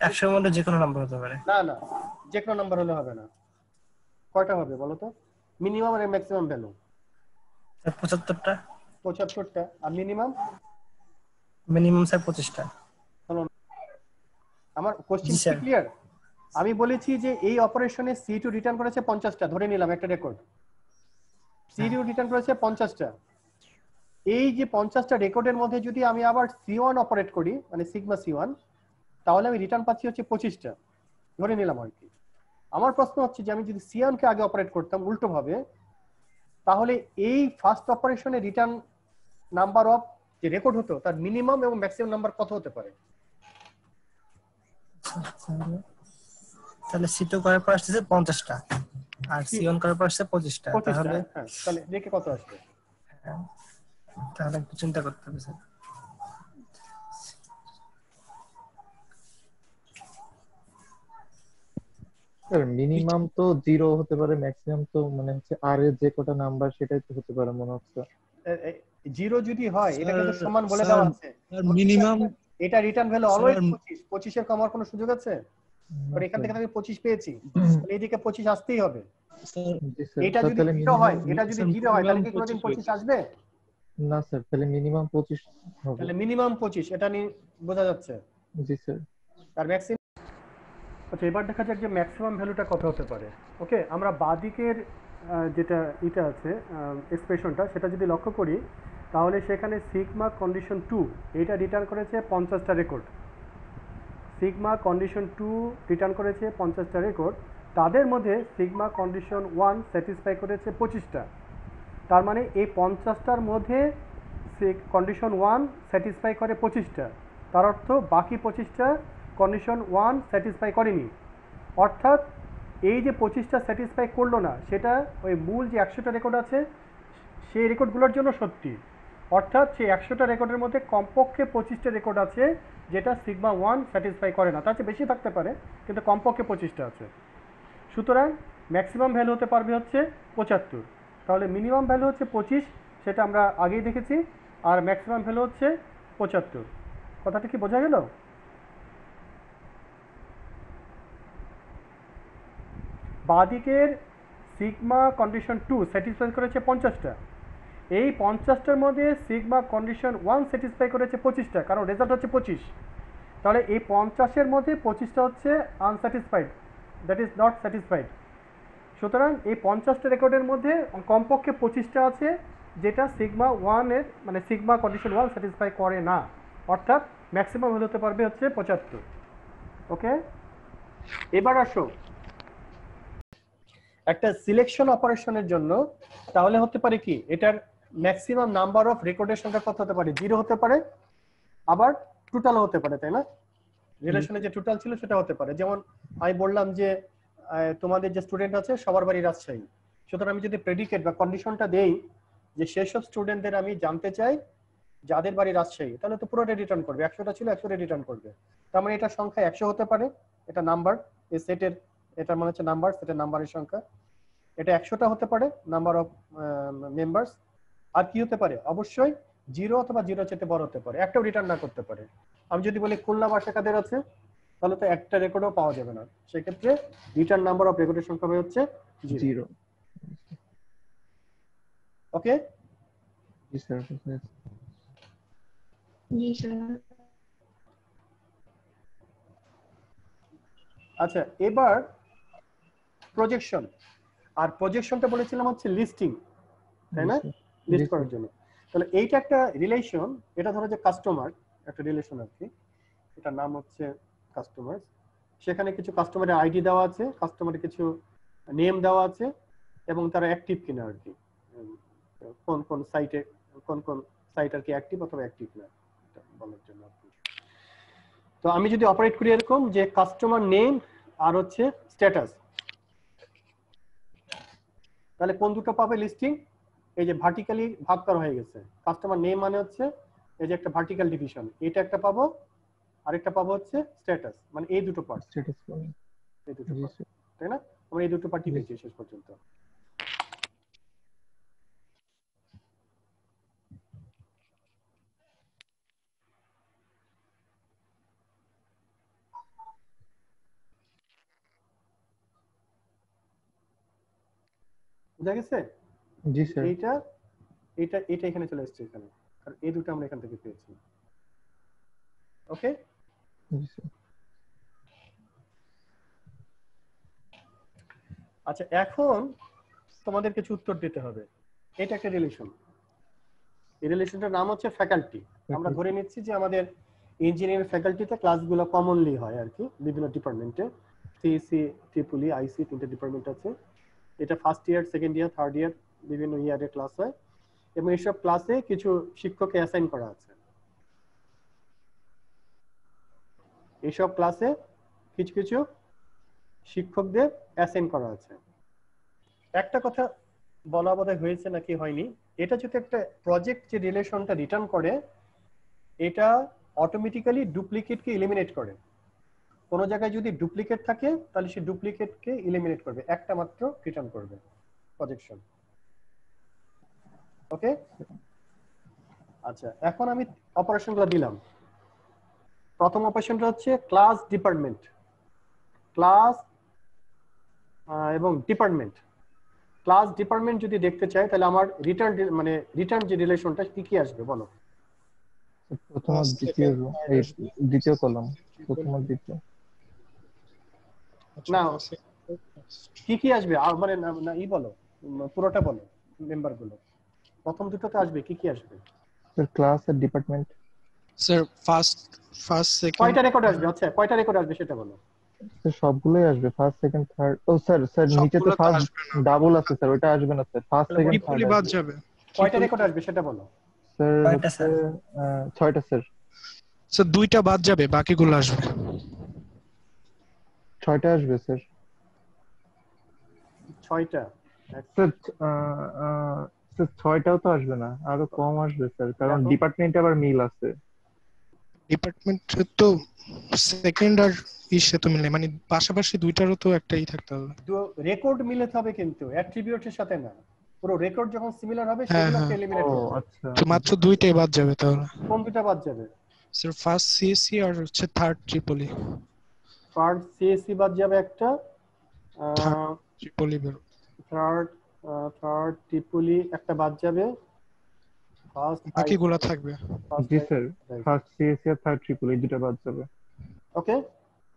100 এর মধ্যে যে কোনো নাম্বার হতে পারে। না না, যে কোনো নাম্বার হলে হবে না। কয়টা হবে বলো তো? মিনিমাম আর ম্যাক্সিমাম ভ্যালু? স্যার 75টা। 75টা। আর মিনিমাম? মিনিমাম স্যার 25টা। আমার কোশ্চেন জি কি স্যার। ক্লিয়ার? আমি বলেছি যে এই অপারেশনে সি2 রিটার্ন করেছে 50টা, ধরে নিলাম একটা রেকর্ড। সি2 রিটার্ন করেছে 50টা। এই যে 50টা রেকর্ডের মধ্যে যদি আমি আবার সি1 অপারেট করি মানে সিগমা সি1, তাহলে আমি রিটার্ন পাচ্ছি হচ্ছে 25টা, ধরে নিলাম আর কি। আমার প্রশ্ন হচ্ছে যে আমি যদি সি1 কে আগে অপারেট করতাম উল্টো ভাবে, তাহলে এই ফার্স্ট অপারেশনে রিটার্ন নাম্বার অফ যে রেকর্ড হতো তার মিনিমাম এবং ম্যাক্সিমাম নাম্বার কত হতে পারে? তাহলে সি2 করার পর আসছে 50টা আর সি1 করার পর আসছে 25টা, 25টা। তাহলে হ্যাঁ, তাহলে রেখে কত আসবে? তাহলে একটু চিন্তা করতে হবে স্যার। স্যার মিনিমাম তো 0 হতে পারে, ম্যাক্সিমাম তো মানে হচ্ছে আর এর যে কটা নাম্বার সেটাই তো হতে পারে মনে হচ্ছে। 0 যদি হয় এটা স্যার কিন্তু সমান বলে স্যার দেওয়া আছে। মিনিমাম এটা রিটার্ন ভ্যালু স্যার অলওয়েজ 25, 25 এর কমার কোনো সুযোগ আছে? কারণ এখান থেকে আমি 25 পেয়েছি, তাহলে এইদিকে 25 আসতেই হবে। জি স্যার। এটা যদি তাহলে 0 মিনিমাম, হয়, এটা যদি স্যার 0 হয় মিনিমাম তাহলে কি কোনোদিন 25 25 আসবে? না স্যার, তাহলে মিনিমাম 25 হবে। তাহলে মিনিমাম 25, এটা নিয়ে বোঝা যাচ্ছে। জি স্যার। আর ম্যাক্সিমাম? আচ্ছা, এবার দেখা যাক যে ম্যাক্সিমাম ভ্যালুটা কত হতে পারে। ওকে, আমরা বাদিকের যেটা এটা আছে এক্সপ্রেশনটা, সেটা যদি লক্ষ্য করি তাহলে সেখানে সিগমা কন্ডিশন 2 এটা রিটার্ন করেছে 50টা রেকর্ড। সিগমা কন্ডিশন 2 রিটার্ন করেছে 50টা রেকর্ড, তাদের মধ্যে সিগমা কন্ডিশন 1 স্যাটিসফাই করেছে 25টা। তার মানে এই 50টার মধ্যে কন্ডিশন 1 স্যাটিসফাই করে 25টা, তার অর্থ বাকি 25টা কন্ডিশন 1 স্যাটিসফাই করেনি। অর্থাৎ এই যে 25টা স্যাটিসফাই করলো না সেটা ওই মূল যে 100টা রেকর্ড আছে সেই রেকর্ডগুলোর জন্য সত্যি। অর্থাৎ সেই 100টা রেকর্ডের মধ্যে কমপক্ষে 25টা রেকর্ড আছে যেটা সিগমা 1 স্যাটিসফাই করে না, তার চেয়ে বেশি থাকতে পারে কিন্তু কমপক্ষে 25টা আছে। সুতরাং ম্যাক্সিমাম ভ্যালু হতে পারবে হচ্ছে 75। তাহলে মিনিমাম ভ্যালু হচ্ছে 25, সেটা আমরা আগেই দেখেছি, আর ম্যাক্সিমাম ভ্যালু হচ্ছে 75। কথাটা কি বোঝা গেল? বাদিকের সিগমা কন্ডিশন 2 স্যাটিসফাই করেছে 50টা, এই 50টার মধ্যে সিগমা কন্ডিশন 1 স্যাটিসফাই করেছে 25টা, কারণ রেজাল্ট হচ্ছে 25। তাহলে এই 50-এর মধ্যে 25টা হচ্ছে unsatisfied, that is not satisfied. সুতরাং এই 50টা রেকর্ডের মধ্যে কমপক্ষে 25টা আছে যেটা সিগমা 1 এর মানে সিগমা কন্ডিশন 1 স্যাটিসফাই করে না, অর্থাৎ ম্যাক্সিমাম হতে পারবে হচ্ছে 75। ওকে, এবার আসো একটা সিলেকশন অপারেশনের জন্য, তাহলে হতে পারে কি এটার ম্যাক্সিমাম নাম্বার অফ রেকর্ডের সংখ্যা কত হতে পারে? 0 হতে পারে, আবার টোটালও হতে পারে, তাই না? রিলেশনে যে টোটাল ছিল সেটা হতে পারে। যেমন আমি বললাম যে তোমাদের যে স্টুডেন্ট আছে সবার বাড়ি রাজশাহী, সুতরাং আমি যদি প্রেডিকেট বা কন্ডিশনটা দেই যে সেসব স্টুডেন্টদের আমি জানতে চাই যাদের বাড়ি রাজশাহী, তাহলে তো পুরোটা রিটার্ন করবে। 100টা ছিল 100টা রিটার্ন করবে, তার মানে এটার সংখ্যা 100 হতে পারে। এটা নাম্বার, এই সেটের এটা মানে হচ্ছে নাম্বার, সেটের নাম্বারের সংখ্যা। এটা 100টা হতে পারে নাম্বার অফ মেম্বার্স। আর কি হতে পারে? অবশ্যই 0 অথবা 0 চেয়ে বড় হতে পারে, একটাও রিটার্ন না করতে পারে। আমি যদি বলি খুলনা ভাষা কাদের আছে, তাহলে তো একটা রেকর্ডও পাওয়া যাবে না, সেক্ষেত্রে রিটার্ন নাম্বার অফ রেকর্ডের সংখ্যা হবে হচ্ছে 0। 0। ওকে, জি স্যার। জি স্যার। আচ্ছা, এবার প্রজেকশন। আর প্রজেকশনটা বলেছিলাম হচ্ছে লিস্টিং, তাই না? লিস্ট করার জন্য। তাহলে এইটা একটা রিলেশন, এটা ধরো যে কাস্টমার একটা রিলেশন আর কি, এটার নাম হচ্ছে কাস্টমার। সেখানে কিছু কাস্টমারের আইডি দেওয়া আছে, কাস্টমারের কিছু নেম দেওয়া আছে, এবং তারা অ্যাক্টিভ কিনা আর কি, কোন কোন সাইটে সাইট আর কি অ্যাক্টিভ অথবা অ্যাক্টিভ না, এটা বলার জন্য আর কি। তো আমি যদি অপারেট করি এরকম যে কাস্টমার নেম আর হচ্ছে স্ট্যাটাস, তাহলে কোন দুটো পাবে লিস্টিং? এই যে ভার্টিক্যালি ভাগ করা হয়ে গেছে, কাস্টমার নেম মানে হচ্ছে এই যে একটা ভার্টিক্যাল ডিভিশন, এটা একটা পাবো, আরেকটা পাবো হচ্ছে স্ট্যাটাস, মানে এই দুটো পার্ট, এই দুটো পার্ট, তাই না? আমরা এই দুটো পার্টই পেয়েছি শেষ পর্যন্ত। বুঝা গেছে? জি স্যার। এইটা এটা এটা এখানে চলে আসছে এখানে, আর এই দুটো আমরা এখান থেকে পেয়েছি। ওকে, জি স্যার। আচ্ছা এখন তোমাদের কিছু উত্তর দিতে হবে। এটা একটা রিলেশন, এই রিলেশনটার নাম হচ্ছে ফ্যাকাল্টি। আমরা ধরে নিচ্ছি যে আমাদের ইঞ্জিনিয়ারিং ফ্যাকাল্টিতে ক্লাসগুলো কমনলি হয় আর কি, বিভিন্ন ডিপার্টমেন্টে, সিইসি, ট্রিপলি, আইসি, তিনটে ডিপার্টমেন্ট আছে। এটা first year, second year, third year, বিভিন্ন ইয়ারে ক্লাস হয়, এবং এইসব ক্লাসে কিছু শিক্ষককে অ্যাসাইন করা আছে। এইসব ক্লাসে কিছু কিছু শিক্ষকদের অ্যাসাইন করা আছে। একটা কথা বলা বোধহয় হয়েছে নাকি হয়নি, এটা যদি একটা প্রজেক্ট যে রিলেশনটা রিটার্ন করে, এটা অটোমেটিক্যালি ডুপ্লিকেটকে এলিমিনেট করে। কোনো জায়গায় যদি ডুপ্লিকেট থাকে তাহলে সেই ডুপ্লিকেটকে এলিমিনেট করবে, একটা মাত্র রিটার্ন করবে প্রজেকশন। ওকে, আচ্ছা এখন আমি অপারেশনগুলো দিলাম। প্রথম অপারেশনটা হচ্ছে ক্লাস ডিপার্টমেন্ট, ক্লাস এবং ডিপার্টমেন্ট। ক্লাস ডিপার্টমেন্ট যদি দেখতে চাই তাহলে আমার রিটার্ন যে রিলেশনটা কি কি আসবে বলো? প্রথম আর দ্বিতীয়, এই দ্বিতীয় কলাম, প্রথম আর দ্বিতীয়। না, কি কি আসবে মানে না ই বলো, পুরোটা বলো, মেম্বার গুলো প্রথম দুটোতে আসবে, কি কি আসবে? স্যার ক্লাস আর ডিপার্টমেন্ট। স্যার ফার্স্ট সেকেন্ড কয়টা রেকর্ড আসবে? আচ্ছা কয়টা রেকর্ড আসবে সেটা বলো। স্যার সবগুলোই আসবে, ফার্স্ট সেকেন্ড থার্ড। ও স্যার নিচে তো সবগুলো তো ফার্স্ট আসবে না। ডাবল আছে স্যার, ওটা আসবে না স্যার। ফার্স্ট তাহলে সেকেন্ড ট্রিপলি থার্ড বাদ যাবে। কয়টা রেকর্ড আসবে সেটা বলো। স্যার কয়টা হচ্ছে স্যার? 6টা স্যার। স্যার দুইটা বাদ যাবে, বাকিগুলো আসবে। 6টা আসবে স্যার। 6টা? স্যার স্যার 6টাও তো আসবে না, আরো কম আসবে স্যার, কারণ দেখো। ডিপার্টমেন্টে আবার মিল আছে। ডিপার্টমেন্ট তো সেকেন্ড আর ইসে তো মিলে, মানে পাশাপাশি দুইটারও তো একটাই থাকতে হবে। রেকর্ড মিলাতে হবে কিন্তু অ্যাট্রিবিউটের সাথে না, পুরো রেকর্ড যখন সিমিলার হবে হ্যাঁ, সেগুলোকে হ্যাঁ। এলিমিনেট ও করতে হবে। আচ্ছা। তো মাত্র দুইটাই বাদ যাবে তাহলে। কোন দুটো বাদ যাবে? স্যার ফার্স্ট সিএসসি আর হচ্ছে থার্ড ট্রিপলি। ফার্স্ট সিএসসি বাদ যাবে একটা, ট্রিপলি বের। থার্ড ট্রিপলি একটা বাদ যাবে, ফার্স্ট বাকিগুলো থাকবে। জি স্যার, ফার্স্ট সিএসসি আর থার্ড ট্রিপল, এই দুটো বাদ যাবে। ওকে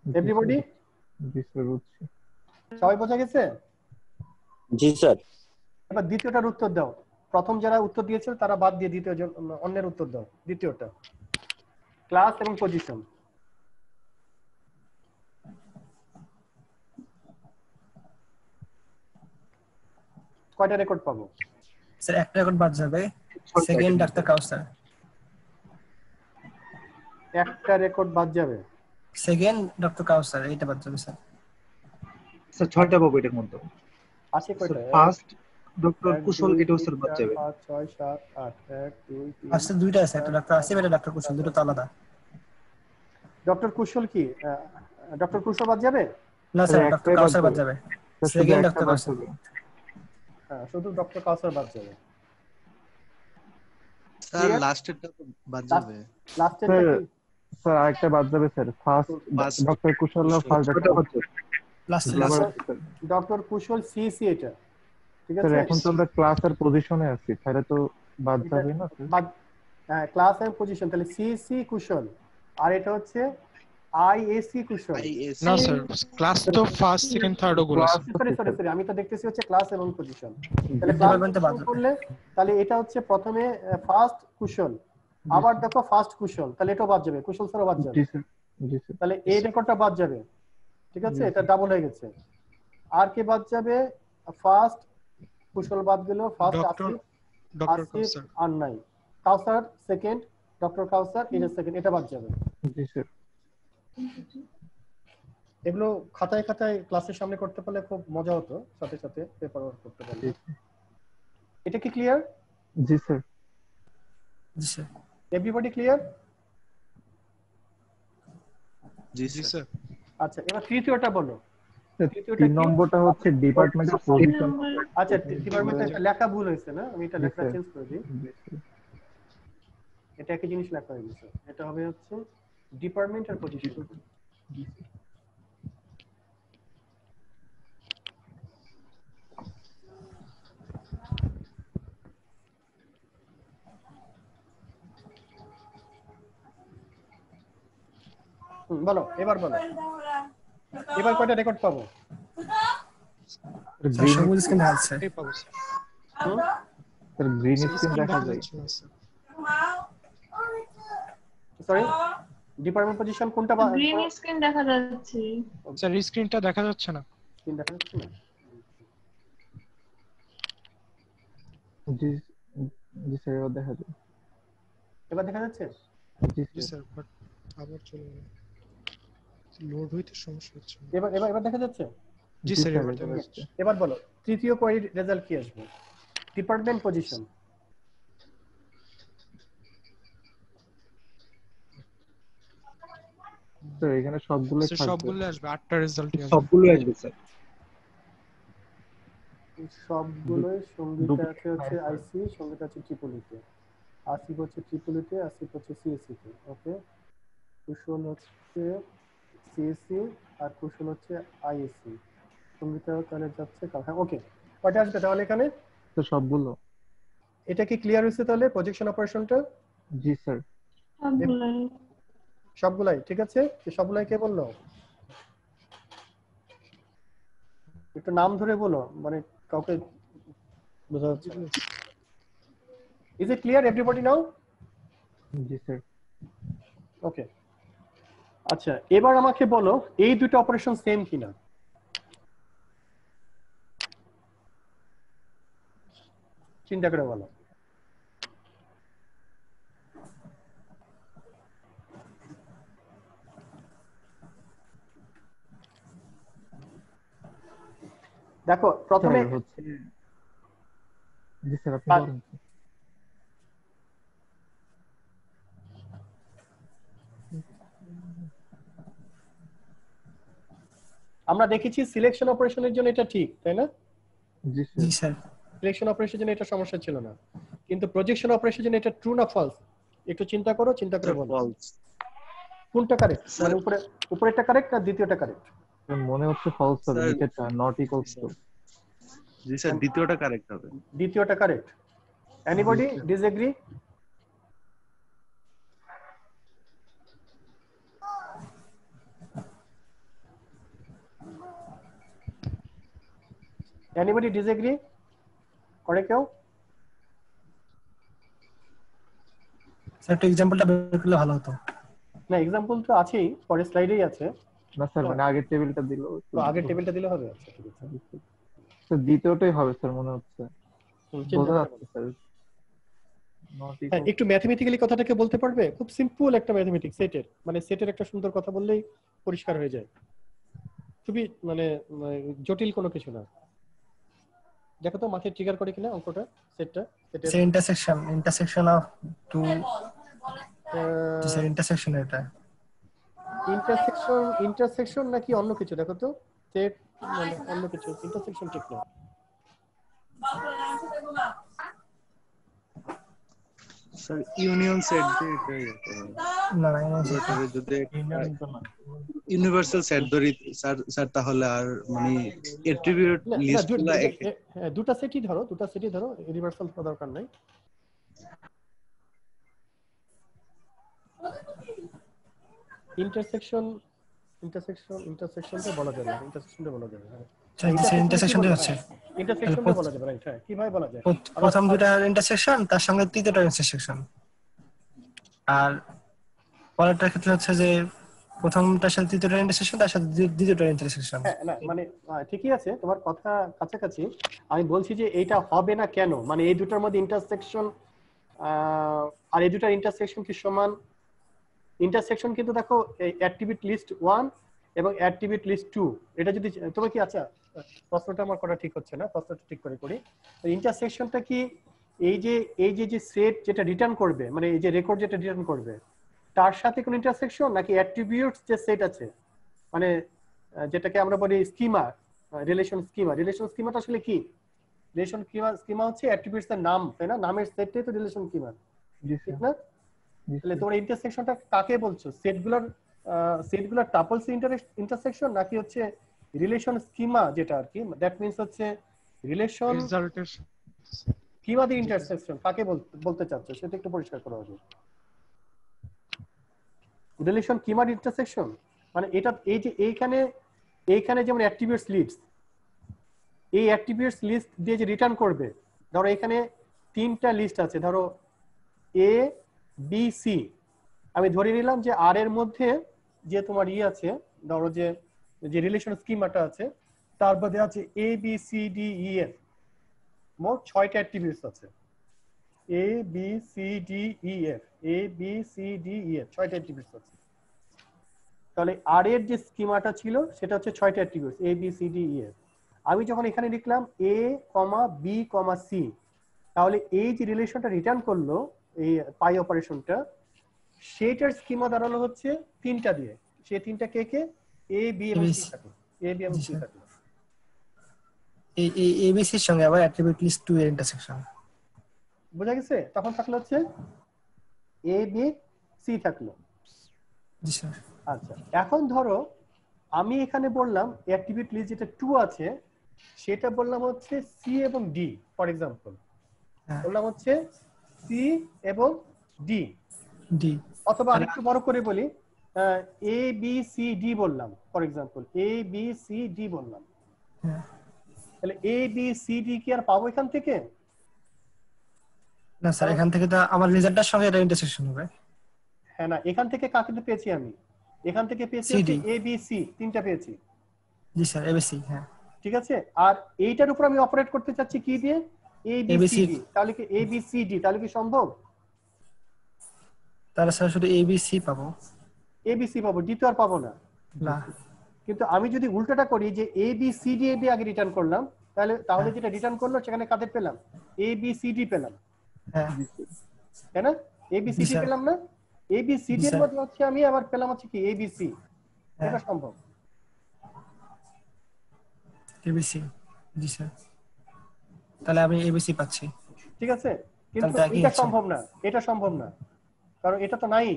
এভরিবডি? জি স্যার বুঝছি। সবাই বোঝা গেছে? জি স্যার। এবার দ্বিতীয়টার উত্তর দাও। প্রথম যারা উত্তর দিয়েছিল তারা বাদ দিয়ে দ্বিতীয় অন্যের উত্তর দাও। দ্বিতীয়টা ক্লাস এবং পজিশন। কয়টা রেকর্ড পাবো? স্যার একটা রেকর্ড বাদ যাবে, সেকেন্ড ডাক্তার কাউসার। একটা রেকর্ড বাদ যাবে, সেকেন্ড ডক্টর কাউসার, এইটা বাদ যাবে স্যার। স্যার 6টা পাবো এটার মধ্যে। আছে কয়টা? ফার্স্ট ডক্টর কুশল, এটাও স্যার বাদ যাবে। 5 6 7 8 1 2 3। আচ্ছা দুইটা আছে, একটা ডক্টর আসিফ, এটা ডক্টর কুশল, দুটো তো আলাদা। ডক্টর কুশল কি ডক্টর কুশল বাদ যাবে? না স্যার ডক্টর কাউসার বাদ যাবে, সেকেন্ড ডক্টর কাউসার। হ্যাঁ শুধু ডক্টর কাউসার বাদ যাবে। স্যার লাস্টেরটা তো বাদ যাবে। লাস্টের স্যার আরেকটা বাদ যাবে স্যার, ফার্স্ট ডক্টর কুশল না ফার্স্ট ডক্টর ডক্টর কুশল সিসি, এটা ঠিক আছে স্যার। এখন তো আমরা ক্লাস আর পজিশনে আছি, তাহলে তো বাদ যাবে না বাদ। হ্যাঁ ক্লাস এন্ড পজিশন, তাহলে সিসি কুশল, আর এটা হচ্ছে আইএসি কুশল। না স্যার, ক্লাস তো ফার্স্ট সেকেন্ড থার্ডও বলেছে। সরি সরি সরি, আমি তো দেখতেছি হচ্ছে ক্লাস এবং পজিশন। তাহলে ক্লাস করলে তাহলে এটা হচ্ছে প্রথমে ফার্স্ট কুশল, আবার দেখো ফার্স্ট কুশল, তাহলে এটাও বাদ যাবে, কুশল স্যারও বাদ যাবে। তাহলে এই রেকর্ডটা বাদ যাবে, ঠিক আছে, এটা ডাবল হয়ে গেছে। আর কি বাদ যাবে? ফার্স্ট কুশল বাদ গেল, ফার্স্ট আসিফ, আসিফ আর নাই, কাউসার সেকেন্ড, ডক্টর কাউসার এটা সেকেন্ড, এটা বাদ যাবে। জি স্যার। এগুলো খাতায় খাতায় ক্লাসের সামনে করতে পারলে খুব মজা হতো, সাথে সাথে পেপার ওয়ার্ক করতে পারলে। এটা কি ক্লিয়ার? জি স্যার। জি স্যার। Everybody clear? জি স্যার। আচ্ছা, এবার তৃতীয়টা বলো। তৃতীয়টা 3 নম্বরটা হচ্ছে ডিপার্টমেন্টের পজিশন। আচ্ছা, ডিপার্টমেন্টের লেখা ভুল হয়েছে না, আমি এটা লেখা চেঞ্জ করে দিই। এটা একই জিনিস লেখা হয়ে গেছে, এটা হবে হচ্ছে ডিপার্টমেন্ট আর পজিশন। বলো, এবার বলো, এবার কয়টা রেকর্ড পাবো? সবুজ স্ক্রিন আছে। এই পাবো স্যার। স্যার গ্রিন স্ক্রিন দেখা যায়। সরি, ডিপার্টমেন্ট পজিশন কোনটা? গ্রিন স্ক্রিন দেখা যাচ্ছে স্যার, স্ক্রিনটা দেখা যাচ্ছে না। স্ক্রিন দেখা যাচ্ছে না? জি জি স্যার, এবার দেখা যায়। এবার দেখা যাচ্ছে? জি জি স্যার। স্যার, বাট আবার চলে গেল, লোড হইতে সমস্যা হচ্ছে। এবার এবার এবার দেখা যাচ্ছে? জি স্যার, এবার দেখা যাচ্ছে। এবার বলো তৃতীয় কোয়ারির রেজাল্ট কি আসবে? Department position. স্যার এখানে সবগুলো স্যার থাকবে। সবগুলো আসবে, 8টা রেজাল্টই আসবে। সবগুলো আসবে স্যার। সবগুলোই সঙ্গীতা আছে হচ্ছে আইসি, সঙ্গীতা আছে ট্রিপলিতে, আসিফ হচ্ছে ট্রিপলিতে, আসিফ হচ্ছে সিএসসি তে। ওকে, কুশল হচ্ছে সিএসসি আর কুশল হচ্ছে আইএসসি। সঙ্গীতা তাহলে যাচ্ছে হ্যাঁ। ওকে, কয়টা আসবে তাহলে এখানে? তো সবগুলো। এটা কি ক্লিয়ার হয়েছে তাহলে প্রজেকশন অপারেশনটা? জি স্যার। সবগুলাই ঠিক আছে? সবগুলাই কে বললো? একটু নাম ধরে বলো, মানে কাউকে বোঝা যাচ্ছে। Is it clear everybody now? জি স্যার। ওকে, আচ্ছা এবার আমাকে বলো এই দুটো অপারেশন সেম কিনা। চিন্তা করে বলো। দেখো প্রথমে হচ্ছে, জি স্যার আপনি বলেন। আমরা দেখেছি সিলেকশন অপারেশনের জন্য এটা ঠিক, তাই না? জি স্যার। সিলেকশন অপারেশনের জন্য এটা সমস্যা ছিল না, কিন্তু প্রজেকশন অপারেশনের জন্য এটা ট্রু না ফলস? একটু চিন্তা করো, চিন্তা করে বলো কোনটা কারেক্ট, মানে উপরেরটা কারেক্ট না দ্বিতীয়টা কারেক্ট? মনে হচ্ছে ফলস হবে, নিচেরটা not equals to. G sir, দ্বিতীয়টা কারেক্ট হবে। দ্বিতীয়টা correct. Anybody disagree? Anybody disagree করে কেউ? স্যার একটু एग्जांपलটা বের করলে ভালো হতো। না, एग्जांपल তো আছেই, পরের স্লাইডেই আছে। না স্যার, মানে আগের টেবিলটা দিল। তো আগের টেবিলটা দিলে হবে? আচ্ছা ঠিক আছে, স্যার দ্বিতীয়টাই হবে স্যার মনে হচ্ছে। বোঝা যাচ্ছে স্যার। একটু ম্যাথমেটিক্যালি কথাটাকে বলতে পারবে? খুব সিম্পল একটা ম্যাথমেটিক্স, সেটের মানে সেটের একটা সুন্দর কথা বললেই পরিষ্কার হয়ে যায়, খুবই মানে জটিল কোনো কিছু না। দেখো তো মাথায় ট্রিগার করে কিনা অঙ্কটা, সেটটা set intersection of two intersection. এটা ইন্টারসেকশন নাকি অন্য কিছু? দেখো তো সেট মানে অন্য কিছু, ইন্টারসেকশন ঠিক না। স্যার ইউনিয়ন সেট না যদি ইউনিভার্সাল সেট ধরি স্যার, তাহলে আর মানে অ্যাট্রিবিউট লিস্টগুলো দুটো সেটই ধরো, ইউনিভার্সাল হওয়ার দরকার নাই। ইন্টারসেকশনটা বলা যাবে, ইন্টারসেকশনটা বলা যাবে। হ্যাঁ, ইন্টারসেকশনটা হচ্ছে ইন্টারসেকশনটা বলা যাবে, রাইট? হ্যাঁ, কিভাবে বলা যায়? প্রথম দুটা ইন্টারসেকশন তার সঙ্গে তৃতীয়টা ইন্টারসেকশন, আর পরেরটার ক্ষেত্রে হচ্ছে যে প্রথমটার সাথে তৃতীয়টা ইন্টারসেকশন, তার সাথে দ্বিতীয়টা ইন্টারসেকশন। হ্যাঁ, না মানে ঠিকই আছে, তোমার কথা কাছাকাছি। আমি বলছি যে এইটা হবে না কেন, মানে এই দুটার মধ্যে ইন্টারসেকশন আর এই দুটার ইন্টারসেকশন কি সমান? ইন্টারসেকশন কিন্তু দেখো এই অ্যাট্রিবিউট লিস্ট 1 এবং অ্যাট্রিবিউট লিস্ট 2, এটা যদি তোমার কি, আচ্ছা প্রশ্নটা আমার করা ঠিক হচ্ছে না, প্রশ্নটা ঠিক করে করি। ইন্টারসেকশনটা কি এই যে সেট যেটা রিটার্ন করবে, মানে এই যে রেকর্ড যেটা রিটার্ন করবে তার সাথে কোন ইন্টারসেকশন, নাকি অ্যাট্রিবিউটস যে সেট আছে, মানে যেটাকে আমরা বলি স্কিমা, রিলেশন স্কিমাটা আসলে কি? রিলেশন স্কিমা হচ্ছে অ্যাট্রিবিউটস এর নাম, তাই না? নামের সেটটাই তো রিলেশন স্কিমা, ঠিক না? তাহলে তোমরা ইন্টারসেকশনটা কাকে বলছো? সেটগুলোর টাপলস ইন্টারসেকশন, নাকি হচ্ছে রিলেশন স্কিমা যেটা আর কি, দ্যাট মিন্স হচ্ছে রিলেশন স্কিমা দি ইন্টারসেকশন কাকে বলতে চাচ্ছো সেটা একটু পরিষ্কার করা হবে। রিলেশন স্কিমা দি ইন্টারসেকশন মানে এটা এই যে এইখানে যেমন অ্যাট্রিবিউটস লিস্ট, এই অ্যাট্রিবিউটস লিস্ট দিয়ে যে রিটার্ন করবে, ধরো এখানে 3টা লিস্ট আছে, ধরো এ বি সি। আমি ধরে নিলাম যে আর এর মধ্যে যে তোমার আছে, ধরো যে রিলেশন স্কিমাটা আছে তার মধ্যে আছে A B C D E F, মোট 6টা অ্যাট্রিবিউটস আছে। A B C D E F, A B C D E F 6টা অ্যাট্রিবিউটস আছে। তাহলে আর এর যে স্কিমাটা ছিল সেটা হচ্ছে 6টা attributes A B C D E F. আমি যখন এখানে লিখলাম এ কমা বি কমা সি, তাহলে এই যে রিলেশনটা রিটার্ন করলো এই পাই অপারেশনটা, সেটার স্কিমা দাঁড়ালো হচ্ছে 3টা দিয়ে। সেই 3টা কে এ বি এবং সি থাকলো, এ বি এবং সি থাকলো। এই এবিসির সঙ্গে আবার অ্যাট্রিবিউট লিস্ট 2 এর ইন্টারসেকশন বোঝা গেছে? তখন থাকলো হচ্ছে এ বি সি থাকলো। জি স্যার। আচ্ছা, এখন ধরো আমি এখানে বললাম অ্যাট্রিবিউট লিস্ট যেটা 2 আছে সেটা বললাম হচ্ছে সি এবং ডি, ফর এক্সাম্পল বললাম হচ্ছে সি এবং ডি, অথবা আরেকটু বড় করে বলি এ বি সি ডি বললাম, for example A B C D বললাম। তাহলে এ বি সি ডি কি আর পাবো এখান থেকে? না স্যার, এখান থেকে তো আমার রেজাল্টটার সঙ্গে এটা ইন্টারসেকশন হবে। হ্যাঁ, না এখান থেকে কাকে পেয়েছি আমি? এখান থেকে পেয়েছি হচ্ছে এ বি সি, 3টা পেয়েছি। জি স্যার, এবিসি। হ্যাঁ, ঠিক আছে। আর এইটার উপর আমি অপারেট করতে চাচ্ছি কি দিয়ে? এ বি সি ডি। তাহলে কি এ বি সি ডি তাহলে কি সম্ভব? তাহলে স্যার শুধু এবিসি পাবো, এবিসি পাবো, ডি তো আর পাবো না। না, কিন্তু আমি যদি উল্টোটা করি যে এ বি সি ডি আগে রিটার্ন করলাম, তাহলে যেটা রিটার্ন করলো সেখানে কাদের পেলাম? এ বি সি ডি পেলাম, হ্যাঁ তাই না? এ বি সি ডি পেলাম না? এ বি সি ডি এর মধ্যে হচ্ছে আমি আবার পেলাম হচ্ছে কি এ বি সি। এটা সম্ভব? এবিসি। জি স্যার, তাহলে আমি এবিসি পাচ্ছি। ঠিক আছে, কিন্তু এটা সম্ভব না, এটা সম্ভব না, কারণ এটা তো নাই।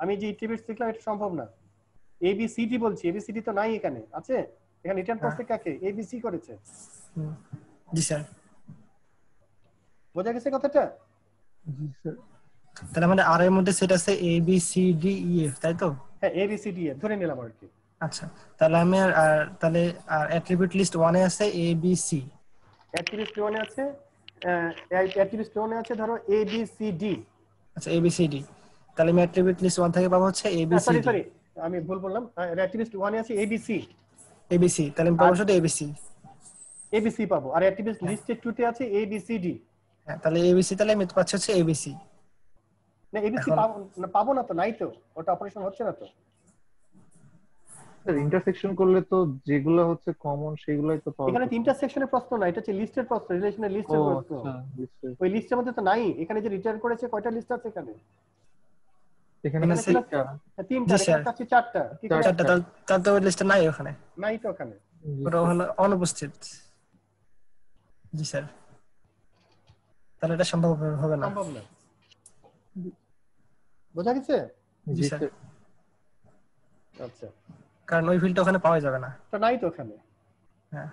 আমি যে অ্যাট্রিবিউটস লিখলাম এটা সম্ভব না। এ বি সি ডি বলছি, এ বি সি ডি তো নাই এখানে, আছে? এখানে রিটার্ন করতে কাকে? এ বি সি করেছে। জি স্যার, বোঝা গেছে কথাটা? জি স্যার। তাহলে আমাদের আর এর মধ্যে সেট আছে A B C D E F, তাই তো? হ্যাঁ, A B C D F ধরে নিলাম আর কি। আচ্ছা, তাহলে আমি তাহলে অ্যাট্রিবিউট লিস্ট 1 এ আছে এ বি সি, অ্যাট্রিবিউট 1 এ আছে অ্যাট্রিবিউট 1 এ আছে ধরো এ বি সি ডি। আচ্ছা, এ বি সি ডি, তাহলে আমি অ্যাট্রিবিউট লিস্ট 1 থেকে পাবো হচ্ছে এ বি সি ডি। সরি আমি ভুল বললাম, অ্যাট্রিবিউট 1 এ আছে এ বি সি, এবিসি, তাহলে আমি পাবো শুধু এবিসি, এবিসি পাবো। আর অ্যাট্রিবিউট লিস্টে 2 তে আছে এ বি সি ডি। হ্যাঁ, তাহলে এবিসি, তাহলে আমি পাচ্ছি হচ্ছে এবিসি। না, এবিসি পাবো না তো, নাই তো, ওটা অপারেশন হচ্ছে না তো। স্যার ইন্টারসেকশন করলে তো যেগুলো হচ্ছে কমন সেগুলাই তো পাবো। এখানে 3টা সেকশনের প্রশ্ন না, এটা হচ্ছে লিস্টের প্রশ্ন, রিলেশনের লিস্টের প্রশ্ন। ওই লিস্টের মধ্যে তো নাই। এখানে যে রিটার্ন করেছে কয়টা লিস্ট আছে এখানে? এখানে 3টা, এখানে আছে 4টা। কি করে? তার তো লিস্টে নাই, ওখানে নাই তো, ওখানে ওটা হলো অনুপস্থিত। জি স্যার, তাহলে এটা সম্ভব হবে না। সম্ভব না। বোঝা গেছে? জি স্যার। আচ্ছা, কারণ ওই ফিল্ডটা ওখানে পাওয়া যাবে না, তো নাই তো ওখানে। হ্যাঁ।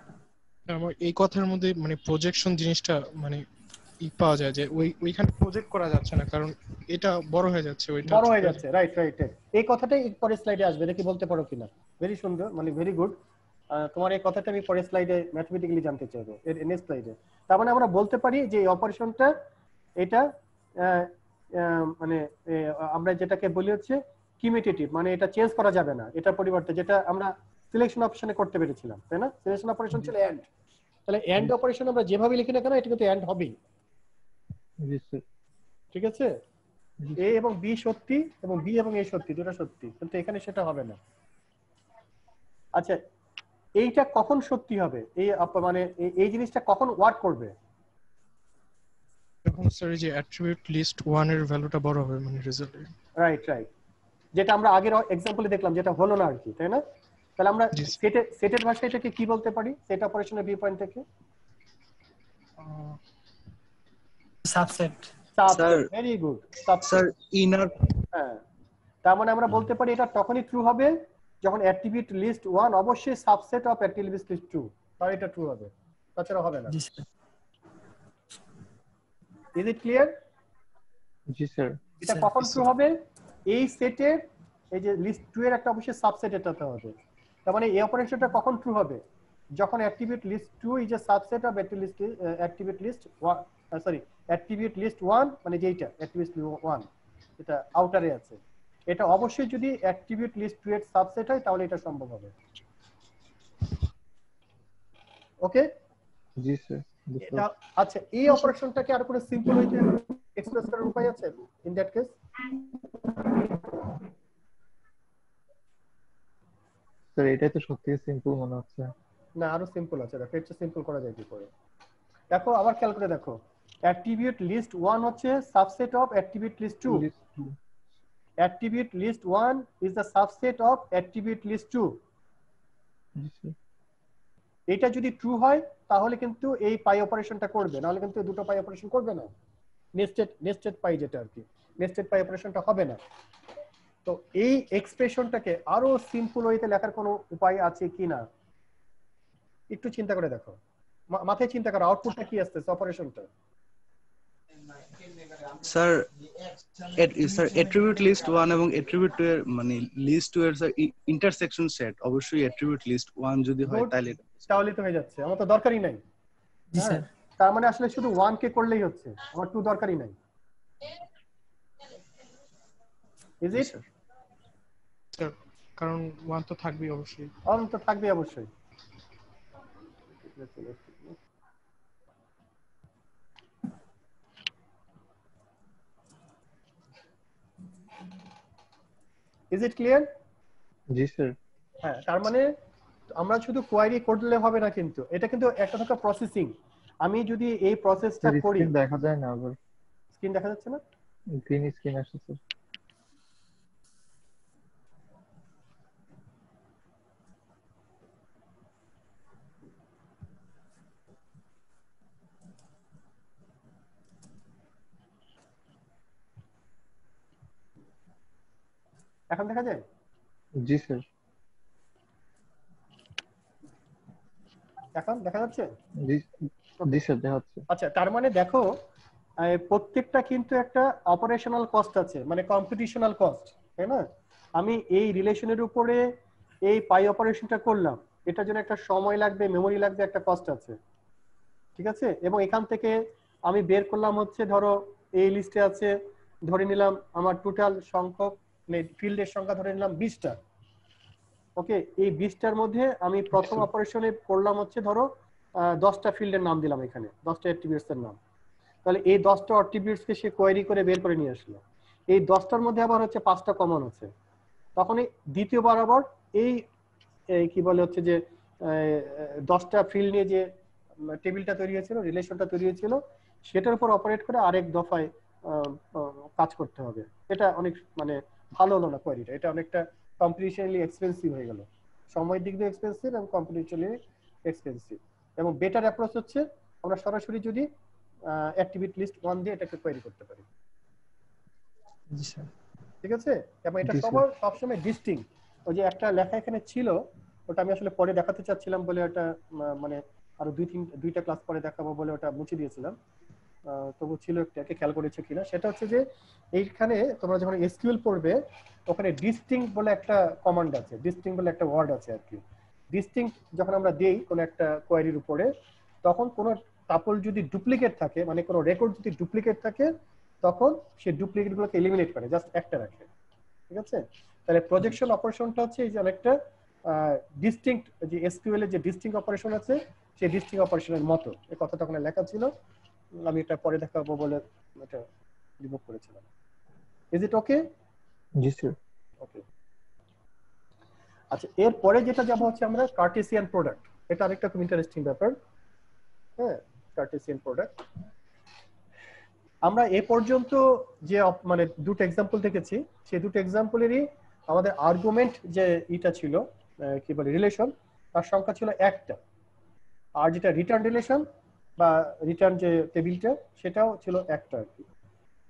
আমার এই কথার মধ্যে মানে প্রজেকশন জিনিসটা মানে পাওয়া যায় যে ওইখানে প্রজেক্ট করা যাচ্ছে না, কারণ এটা বড় হয়ে যাচ্ছে, ওইটা বড় হয়ে যাচ্ছে। Right right. এই কথাটাই পরের স্লাইডে আসবে, দেখি বলতে পারো কিনা। ভেরি সুন্দর, মানে ভেরি গুড। তোমার এই কথাটা আমি পরের স্লাইডে ম্যাথমেটিক্যালি জানতে চাইবো, এর নেক্সট স্লাইডে। তার মানে আমরা বলতে পারি যে এই অপারেশনটা এটা মানে আমরা যেটাকে বলি হচ্ছে কিউমিটেটিভ, মানে এটা চেঞ্জ করা যাবে না, এটার পরিবর্তে যেটা আমরা সিলেকশন অপশনে করতে পেরেছিলাম, তাই না? সিলেকশন অপারেশন ছিল এন্ড, তাহলে এন্ড অপারেশন আমরা যেভাবে লিখি না কেন এটা কিন্তু এন্ড হবেই। ঠিক আছে? এ এবং বি সত্যি, এবং বি এবং এ সত্যি, দুটো সত্যি, কিন্তু এখানে সেটা হবে না। আচ্ছা, এইটা কখন সত্যি হবে? এই মানে এই জিনিসটা কখন ওয়ার্ক করবে? যখন স্যার এই যে অ্যাট্রিবিউট লিস্ট 1 এর ভ্যালুটা বড় হবে, মানে রেজাল্টে। রাইট রাইট, যেটা আমরা আগের এক্সাম্পলে দেখলাম, যেটা হলো না আর কি, তাই না? তাহলে আমরা সেটের ভাষায় এটাকে কি বলতে পারি, সেট অপারেশনের ভিউ পয়েন্ট থেকে? Subset. Subset, very good. Sir inner. হ্যাঁ, তার মানে আমরা বলতে পারি এটা তখনই ট্রু হবে যখন অ্যাট্রিবিউট লিস্ট 1 অবশ্যই সাবসেট অফ অ্যাট্রিবিউট লিস্ট 2, তাহলে এটা ট্রু হবে, তাছাড়া হবে না। জি স্যার। Is it clear? জি স্যার। এটা কখন ট্রু হবে? এই সেটের এই যে লিস্ট 2 এর একটা অবশ্যই সাবসেট এটাতে হবে। তার মানে এই অপারেশনটা কখন ট্রু হবে? যখন attribute list 2 is a subset of attribute list 1, sorry attribute list 1, মানে যেইটা অ্যাট্রিবিউট 1 এটা আউটারে আছে, এটা অবশ্যই যদি অ্যাট্রিবিউট লিস্ট 2 এর সাবসেট হয় তাহলে এটা সম্ভব হবে। ওকে? জি স্যার। এটা আচ্ছা, এই অপারেশনটাকে আর কোনো সিম্পল হইতে এক্সপ্রেস করার উপায় আছে ইন দ্যাট কেস? স্যার এটাই তো সত্যিই সিম্পল মনে হচ্ছে। না, আরো সিম্পল আছে, দেখো এটা সিম্পল করা যায় কি করে। দেখো আবার খেয়াল করে দেখো, অ্যাট্রিবিউট লিস্ট 1 হচ্ছে subset of attribute list 2। Attribute list 1 is the subset of attribute list 2। জি স্যার। এটা যদি ট্রু হয় তাহলে কিন্তু এই পাই অপারেশনটা করবে, নাহলে কিন্তু দুটো পাই অপারেশন করবে না। নেস্টেড পাই যেটা আর কি, নেস্টেড পাই অপারেশনটা হবে না। তো এই এক্সপ্রেশনটাকে আরো সিম্পল ওয়েতে লেখার কোনো উপায় আছে কিনা একটু চিন্তা করে দেখো, মাথায় চিন্তা করো আউটপুটটা কি আসছে অপারেশনটা। স্যার অ্যাট্রিবিউট লিস্ট 1 এবং অ্যাট্রিবিউট 2 এর মানে লিস্ট 2 এর স্যার ইন্টারসেকশন সেট অবশ্যই অ্যাট্রিবিউট লিস্ট 1 যদি হয় তাহলে তো হয়ে যাচ্ছে, আমার তো দরকারই নাই। জি স্যার। তার মানে আসলে শুধু 1 কে করলেই হচ্ছে, আমার 2 দরকারই নাই। Is it? স্যার কারণ 1 তো থাকবেই অবশ্যই। 1 তো থাকবে অবশ্যই। Is it clear? জি স্যার। হ্যাঁ, তার মানে আমরা শুধু কোয়ারি করলে হবে না, কিন্তু এটা কিন্তু একটা থাকা প্রসেসিং। আমি যদি এই প্রসেসটা করি, স্ক্রিন দেখা যায় না, আবার স্ক্রিন দেখা যাচ্ছে না, গ্রিন স্ক্রিন আসছে স্যার। এখন দেখা যায়? জি স্যার। এখন দেখা যাচ্ছে? জি স্যার দেখা যাচ্ছে। আচ্ছা, তার মানে দেখো প্রত্যেকটা কিন্তু একটা অপারেশনাল কস্ট আছে, মানে কম্পিটিশনাল কস্ট, তাই না? আমি এই রিলেশনের উপরে এই পাই অপারেশনটা করলাম, এটার জন্য একটা সময় লাগবে, মেমোরি লাগবে, একটা কস্ট আছে, ঠিক আছে? এবং এখান থেকে আমি বের করলাম হচ্ছে, ধরো এই লিস্টে আছে, ধরে নিলাম আমার টোটাল সংখ্যক ফিল্ডের সংখ্যা ধরে নিলাম 20টা। ওকে, এই 20টার মধ্যে আমি প্রথম অপারেশনে করলাম হচ্ছে ধরো 10টা ফিল্ডের নাম দিলাম, এখানে 10টা অ্যাট্রিবিউটস এর নাম। তাহলে এই 10টা অ্যাট্রিবিউটস কে সে কোয়েরি করে বের করে নিয়ে আসলো। এই 10টার মধ্যে আবার হচ্ছে 5টা কমন আছে। তখন দ্বিতীয়বার আবার এই কি বলে হচ্ছে যে 10টা ফিল্ড নিয়ে যে টেবিলটা তৈরি হয়েছিল, রিলেশনটা তৈরি হয়েছিল, সেটার উপর অপারেট করে আরেক দফায় কাজ করতে হবে। এটা অনেক মানে ভালো হলো না কোয়েরিটা, এটা অনেকটা কম্পিটিশনালি এক্সপেন্সিভ হয়ে গেল, সময়ের দিক দিয়ে এক্সপেন্সিভ এবং কম্পিটিশনালি এক্সপেন্সিভ। এবং বেটার অ্যাপ্রোচ হচ্ছে আমরা সরাসরি যদি অ্যাক্টিভিটি লিস্ট 1 দিয়ে এটাকে কোয়েরি করতে পারি। জি স্যার। ঠিক আছে? এবং এটা সবসময় ডিস্টিংক্ট। ওই যে একটা লেখা এখানে ছিল, ওটা আমি আসলে পরে দেখাতে চাচ্ছিলাম বলে ওটা মানে আরো দুইটা ক্লাস পরে দেখাবো বলে ওটা মুছে দিয়েছিলাম। তবু ছিল একটাকে খেয়াল করেছো কিনা, সেটা হচ্ছে যে এইখানে তোমরা যখন এসকিউএল পড়বে ওখানে ডিস্টিংক্ট বলে একটা কমান্ড আছে, ডিস্টিংক্ট বলে একটা ওয়ার্ড আছে আর কি। ডিস্টিংক্ট যখন আমরা দেই কোনো একটা কোয়েরির উপরে, তখন কোনো টাপল যদি ডুপ্লিকেট থাকে, মানে কোনো রেকর্ড যদি ডুপ্লিকেট থাকে, তখন সেই ডুপ্লিকেট গুলোকে এলিমিনেট করে, জাস্ট একটা রাখে। ঠিক আছে? তাহলে প্রজেকশন অপারেশনটা হচ্ছে এই যে অনেকটা ডিস্টিংক্ট, যে এসকিউএল এর যে ডিস্টিংক্ট অপারেশন আছে সেই ডিস্টিংক্ট অপারেশনের মতো। এই কথাটা ওখানে লেখা ছিল, আমি এটা পরে দেখাবো বলে এটা রিমুভ করেছিলাম। Is it okay? জি স্যার। ওকে। আচ্ছা, এরপরে যেটা যাব হচ্ছে আমরা কার্টেসিয়ান প্রোডাক্ট। এটা আরেকটা খুব ইন্টারেস্টিং ব্যাপার। হ্যাঁ, কার্টেসিয়ান প্রোডাক্ট। আমরা এ পর্যন্ত যে মানে দুটো এক্সাম্পল দেখেছি, সেই দুটো এক্সাম্পলেরই আমাদের আর্গুমেন্ট যে এটা ছিল কি বলে রিলেশন, তার সংখ্যা ছিল একটা। আর যেটা রিটার্ন রিলেশন বা রিটার্ন যে টেবিলটা, সেটাও ছিল একটা আর কি।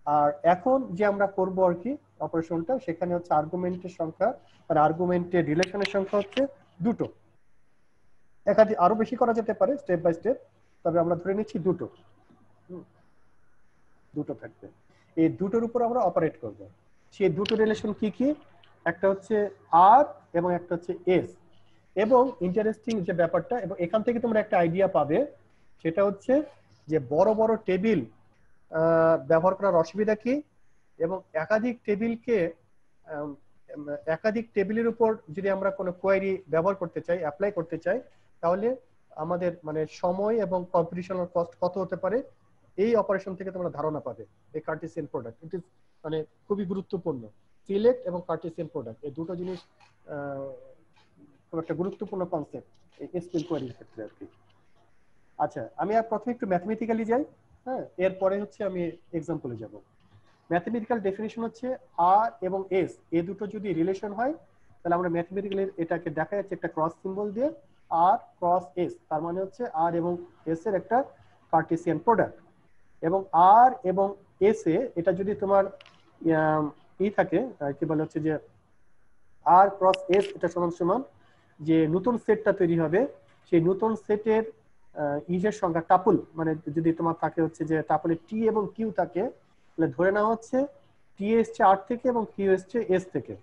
আর এখন যে আমরা করব আর কি অপারেশনটা, সেখানে হচ্ছে আর্গুমেন্টের সংখ্যা, মানে আর্গুমেন্টের রিলেশনের সংখ্যা হচ্ছে দুটো। একাধিক আরো বেশি করা যেতে পারে স্টেপ বাই স্টেপ, তবে আমরা ধরে নিচ্ছি দুটো থাকবে। এই দুটোর উপর আমরা অপারেট করব। সেই দুটো রিলেশন কি কি? একটা হচ্ছে আর এবং একটা হচ্ছে এস। এবং ইন্টারেস্টিং যে ব্যাপারটা, এবং এখান থেকে তোমরা একটা আইডিয়া পাবে, সেটা হচ্ছে যে বড় বড় টেবিল ব্যবহার করার অসুবিধা কি, এবং একাধিক টেবিলের উপর যদি আমরা কোনো কোয়েরি ব্যবহার করতে চাই, অ্যাপ্লাই করতে চাই, তাহলে আমাদের মানে সময় এবং কম্পিটিশনাল কস্ট কত হতে পারে, এই অপারেশন থেকে তোমরা ধারণা পাবে। এই কার্টেসিয়ান প্রোডাক্ট ইট ইজ মানে খুবই গুরুত্বপূর্ণ। সিলেক্ট এবং কার্টেসিয়ান প্রোডাক্ট এই দুটো জিনিস খুব একটা গুরুত্বপূর্ণ কনসেপ্ট এই এসকিউএল কোয়েরির ক্ষেত্রে আর কি। আচ্ছা, আমি আর প্রথমে একটু ম্যাথমেটিক্যালি যাই। হ্যাঁ, এরপরে হচ্ছে আমি এক্সাম্পলে যাব। ম্যাথমেটিক্যাল ডেফিনিশন হচ্ছে আর এবং এস এই দুটো যদি রিলেশন হয়, তাহলে আমরা ম্যাথমেটিক্যালি এটাকে দেখা যাচ্ছে একটা ক্রস সিম্বল দিয়ে, আর ক্রস এস, তার মানে হচ্ছে আর এবং এস এর একটা কার্টেসিয়ান প্রোডাক্ট। এবং আর এবং এস এ এটা যদি তোমার থাকে কি বলে হচ্ছে যে আর ক্রস এস এটা সমান সমান যে নতুন সেটটা তৈরি হবে, সেই নতুন সেটের ইজের সংখ্যা টাপল, মানে যদি তোমার থাকে হচ্ছে যে টাপলে টি এবং কিউ থাকে, তাহলে ধরে নেওয়া হচ্ছে টি এসছে আর থেকে এবং কিউ এসছে এস থেকে।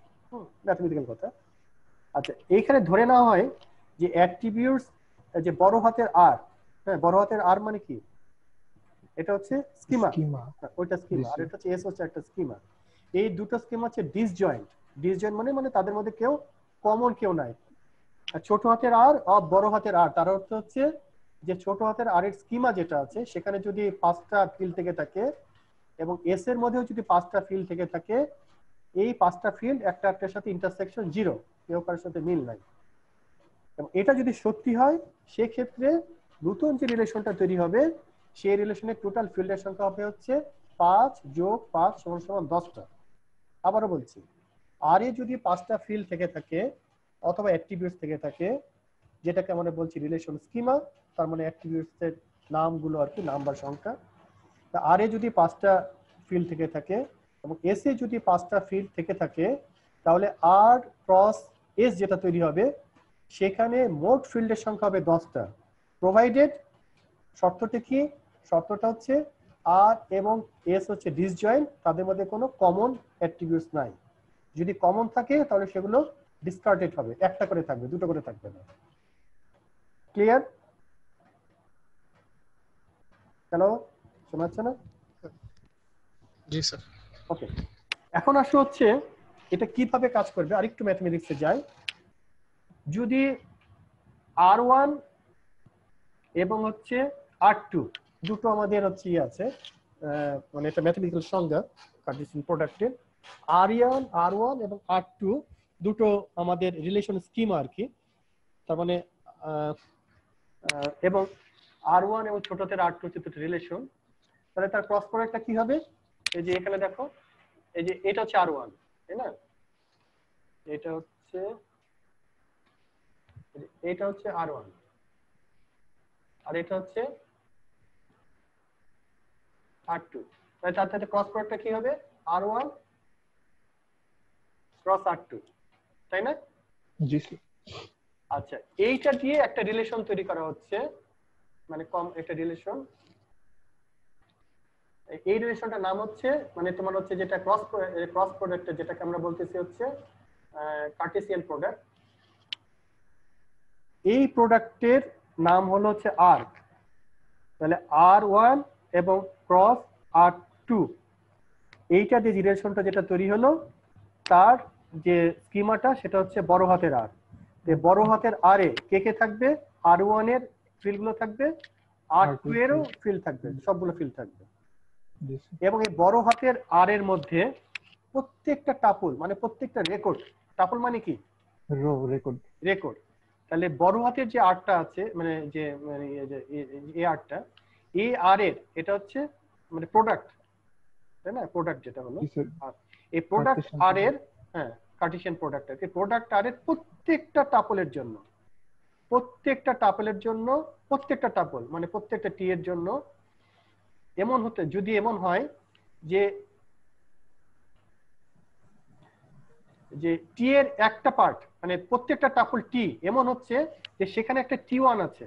ম্যাথমেটিক্যাল কথা। আচ্ছা, এইখানে ধরে নেওয়া হয় যে অ্যাট্রিবিউটস যে বড় হাতের আর, হ্যাঁ বড় হাতের আর মানে কি, এটা হচ্ছে স্কিমা, ওইটা স্কিমা, আর এটা হচ্ছে এস হচ্ছে একটা স্কিমা। এই দুটো স্কিমা হচ্ছে ডিসজয়েন্ট। ডিসজয়েন্ট মানে তাদের মধ্যে কেউ কমন কেউ নাই। ছোট হাতের আর আর বড় হাতের আর, তার অর্থ হচ্ছে যে ছোট হাতের আর এর স্কিমা যেটা আছে সেখানে যদি 5টা ফিল্ড থেকে থাকে এবং এস এর মধ্যেও যদি 5টা ফিল্ড থেকে থাকে, এই 5টা ফিল্ড একটা একটার সাথে ইন্টারসেকশন জিরো, কেউ কারোর সাথে মিল নাই। এবং এটা যদি সত্যি হয়, সেক্ষেত্রে নতুন যে রিলেশনটা তৈরি হবে, সেই রিলেশনের টোটাল ফিল্ডের সংখ্যা হবে হচ্ছে 5 যোগ 5 সমান সমান 10টা। আবারও বলছি, আর এ যদি 5টা ফিল্ড থেকে থাকে অথবা অ্যাট্রিবিউটস থেকে থাকে, যেটাকে আমরা বলছি রিলেশন স্কিমা, তার মানে অ্যাট্রিবিউটস এর নামগুলো আর কি, নাম্বার সংখ্যা। তা আর এ যদি 5টা ফিল্ড থেকে থাকে এবং এস এ যদি 5টা ফিল্ড থেকে থাকে, তাহলে আর ক্রস এস যেটা তৈরি হবে সেখানে মোট ফিল্ডের সংখ্যা হবে 10টা, প্রোভাইডেড, শর্তটা কি, শর্তটা হচ্ছে আর এবং এস হচ্ছে ডিসজয়েন্ট, তাদের মধ্যে কোনো কমন অ্যাট্রিবিউটস নাই। যদি কমন থাকে তাহলে সেগুলো ডিসকার্ডেড হবে, একটা করে থাকবে, দুটো করে থাকবে না। ক্লিয়ার? হ্যালো, শোনা যাচ্ছে না? জি স্যার। ওকে, এখন আসো হচ্ছে এটা কিভাবে কাজ করবে, আরেকটু ম্যাথমেটিক্সে যাই। যদি R1 এবং হচ্ছে R2 দুটো আমাদের হচ্ছে আছে, মানে এটা ম্যাথমেটিক্যাল সংজ্ঞা কার্টেসিয়ান প্রোডাক্টের। R1 এবং R2 দুটো আমাদের রিলেশন স্কিমা আর কি, তার মানে এবং R1 এবং ছোট হাতের R2 হচ্ছে দুটো রিলেশন, তাহলে তার ক্রস প্রোডাক্টটা কি হবে? এই যে এখানে দেখো, এই যে এটা হচ্ছে R1, তাই না? এটা হচ্ছে R1 আর এটা হচ্ছে R2, তাহলে তার সাথে ক্রস প্রোডাক্টটা কি হবে? R1 ক্রস R2, তাই না? জি স্যার। আচ্ছা, এইটা দিয়ে একটা রিলেশন তৈরি করা হচ্ছে, মানে একটা রিলেশন এই রিলেশনটার নাম হচ্ছে মানে তোমার হচ্ছে যেটা ক্রস প্রোডাক্ট যেটাকে আমরা বলতেছি হচ্ছে কার্টেসিয়ান প্রোডাক্ট। এই প্রোডাক্টের নাম হলো হচ্ছে আর্ক। তাহলে R1 এবং ক্রস R2 এইটা যে রিলেশনটা যেটা তৈরি হলো তার যে স্কিমাটা সেটা হচ্ছে বড় হাতের আর। বড় হাতের আর এ কে কে থাকবে? R1 এর ফিল্ডগুলো থাকবে, R2 এরও ফিল্ড থাকবে, সবগুলো ফিল্ড থাকবে। এবং এই বড় হাতের আর এর মধ্যে প্রত্যেকটা টাপল মানে প্রত্যেকটা রেকর্ড, টাপল মানে কি? Row record. রেকর্ড। তাহলে বড় হাতের যে আরটা আছে মানে যে এই আরটা, এই আর এর এটা হচ্ছে মানে প্রোডাক্ট, তাই না? প্রোডাক্ট যেটা হলো এই প্রোডাক্ট আর এর, হ্যাঁ কার্টেসিয়ান প্রোডাক্ট, এই প্রোডাক্ট আর এর প্রত্যেকটা টাপলের জন্য, প্রত্যেকটা টাপলের জন্য, প্রত্যেকটা টাপল মানে প্রত্যেকটা টি এর জন্য এমন হতে, যদি এমন হয় যে যে টি এর একটা পার্ট মানে প্রত্যেকটা টাপল টি এমন হচ্ছে যে সেখানে একটা T1 আছে,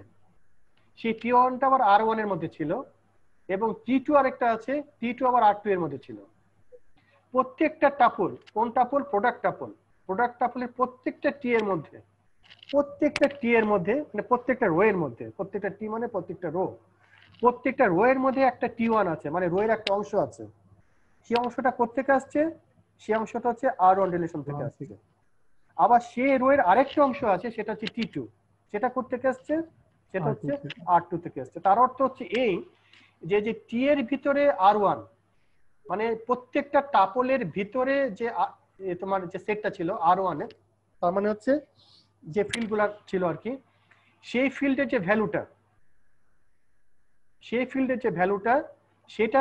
সেই T1টা আবার R1 এর মধ্যে ছিল, এবং T2 আরেকটা আছে, T2 আবার R2 এর মধ্যে ছিল। প্রত্যেকটা টাপল, কোন টাপল? Product tuple. প্রোডাক্ট টাপলের প্রত্যেকটা টি এর মধ্যে, প্রত্যেকটা টি এর মধ্যে মানে প্রত্যেকটা রো এর মধ্যে, প্রত্যেকটা টি মানে প্রত্যেকটা রো, প্রত্যেকটা রো এর মধ্যে একটা T1 আছে, মানে রো এর একটা অংশ আছে। সেই অংশটা কোত্থেকে আসছে? সেই অংশটা হচ্ছে R1 রিলেশন থেকে আসছে। আবার সেই রো এর আরেকটা অংশ আছে সেটা হচ্ছে T2, সেটা কোত্থেকে আসছে? সেটা হচ্ছে R2 থেকে আসছে। তার অর্থ হচ্ছে এই যে যে টি এর ভিতরে R1 মানে প্রত্যেকটা টাপলের ভিতরে যে তোমার যে সেটটা ছিল R1 এর, তার মানে হচ্ছে যে ফিল্ডগুলো ছিল আর কি, সেই ফিল্ডের যে ভ্যালুটা, সেই ফিল্ডের যে ভ্যালুটা সেটা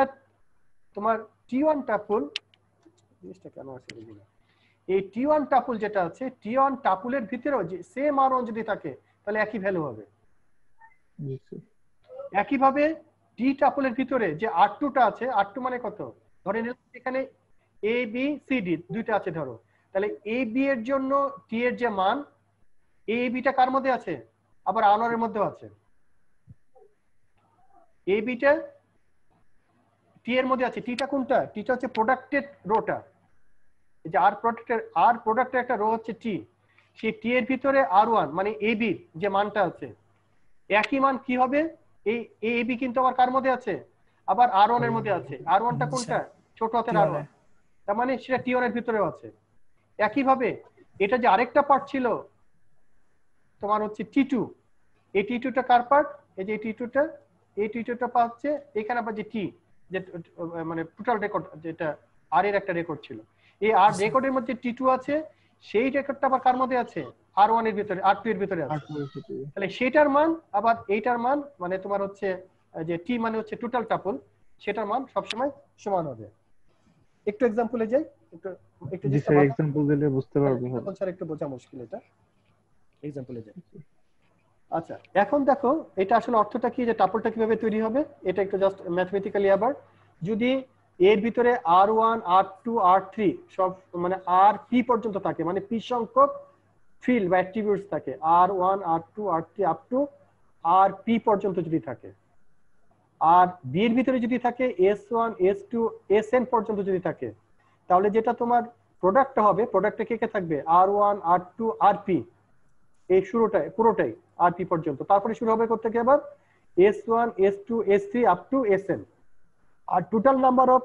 তোমার T1 টাপল, জিনিসটা কেন আছে এখানে, এই T1 টাপল যেটা আছে, T1 টাপলের ভিতরেও যে সেম R1 যদি থাকে তাহলে একই ভ্যালু হবে। একইভাবে টি টাপলের ভিতরে যে R2টা আছে, R2 মানে কত? ধরে নিলাম এখানে A B C D দুইটা আছে ধরো, তাহলে A B এর জন্য T এর যে মান, A B টা কার মধ্যে আছে? আবার R1 এর মধ্যেও আছে। A B টা T এর মধ্যে আছে, T টা কোনটা? T টা হচ্ছে প্রোডাক্টেড রোটা, এই যে R প্রোডাক্টের একটা রো হচ্ছে T, সেই T এর ভিতরে R1 মানে A B যে মানটা আছে একই মান কি হবে? এই A B কিন্তু আবার কার মধ্যে আছে? আবার R1 এর মধ্যে আছে। R1 টা কোনটা? ছোট হাতের R1, তার মানে সেটা T1 এর ভিতরেও আছে। একইভাবে এটা যে আরেকটা পার্ট ছিল তোমার হচ্ছে T2, এই T2 টা কার পার্ট? এই যে এই T2 টা পাচ্ছে এখানে আবার যে T যে মানে টোটাল রেকর্ড যেটা আর এর একটা রেকর্ড ছিল, এই আর রেকর্ডের মধ্যে T2 আছে, সেই রেকর্ডটা আবার কার মধ্যে আছে? R1 এর ভিতরে, R2 এর ভিতরে আছে। তাহলে সেটার মান আবার এইটার মান মানে তোমার হচ্ছে যে T মানে হচ্ছে টোটাল টাপল, সেটার মান সবসময় সমান হবে। একটু এক্সাম্পলে যাই, একটু জি স্যার এক্সাম্পল দিলে বুঝতে পারবো। এখন স্যার একটু বোঝা মুশকিল, এটা এক্সাম্পলে যাই। আচ্ছা এখন দেখো এটা আসলে অর্থটা কি, যে টাপলটা কিভাবে তৈরি হবে এটা একটু জাস্ট ম্যাথমেটিক্যালি। আবার যদি এর ভিতরে R1 R2 R3 সব মানে RP পর্যন্ত থাকে, মানে P সংখ্যক ফিল্ড বা অ্যাট্রিবিউটস থাকে, R1 R2 R3 up to RP পর্যন্ত যদি থাকে, আর বি এর ভিতরে যদি থাকে S1 S2 Sn পর্যন্ত যদি থাকে, তাহলে যেটা তোমার প্রোডাক্টটা হবে, প্রোডাক্টে কে কে থাকবে? R1 R2 RP, এই পুরোটাই RP পর্যন্ত। তারপরে শুরু হবে করতে গিয়ে আবার S1 S2 S3 up to Sn, আর টোটাল নাম্বার অফ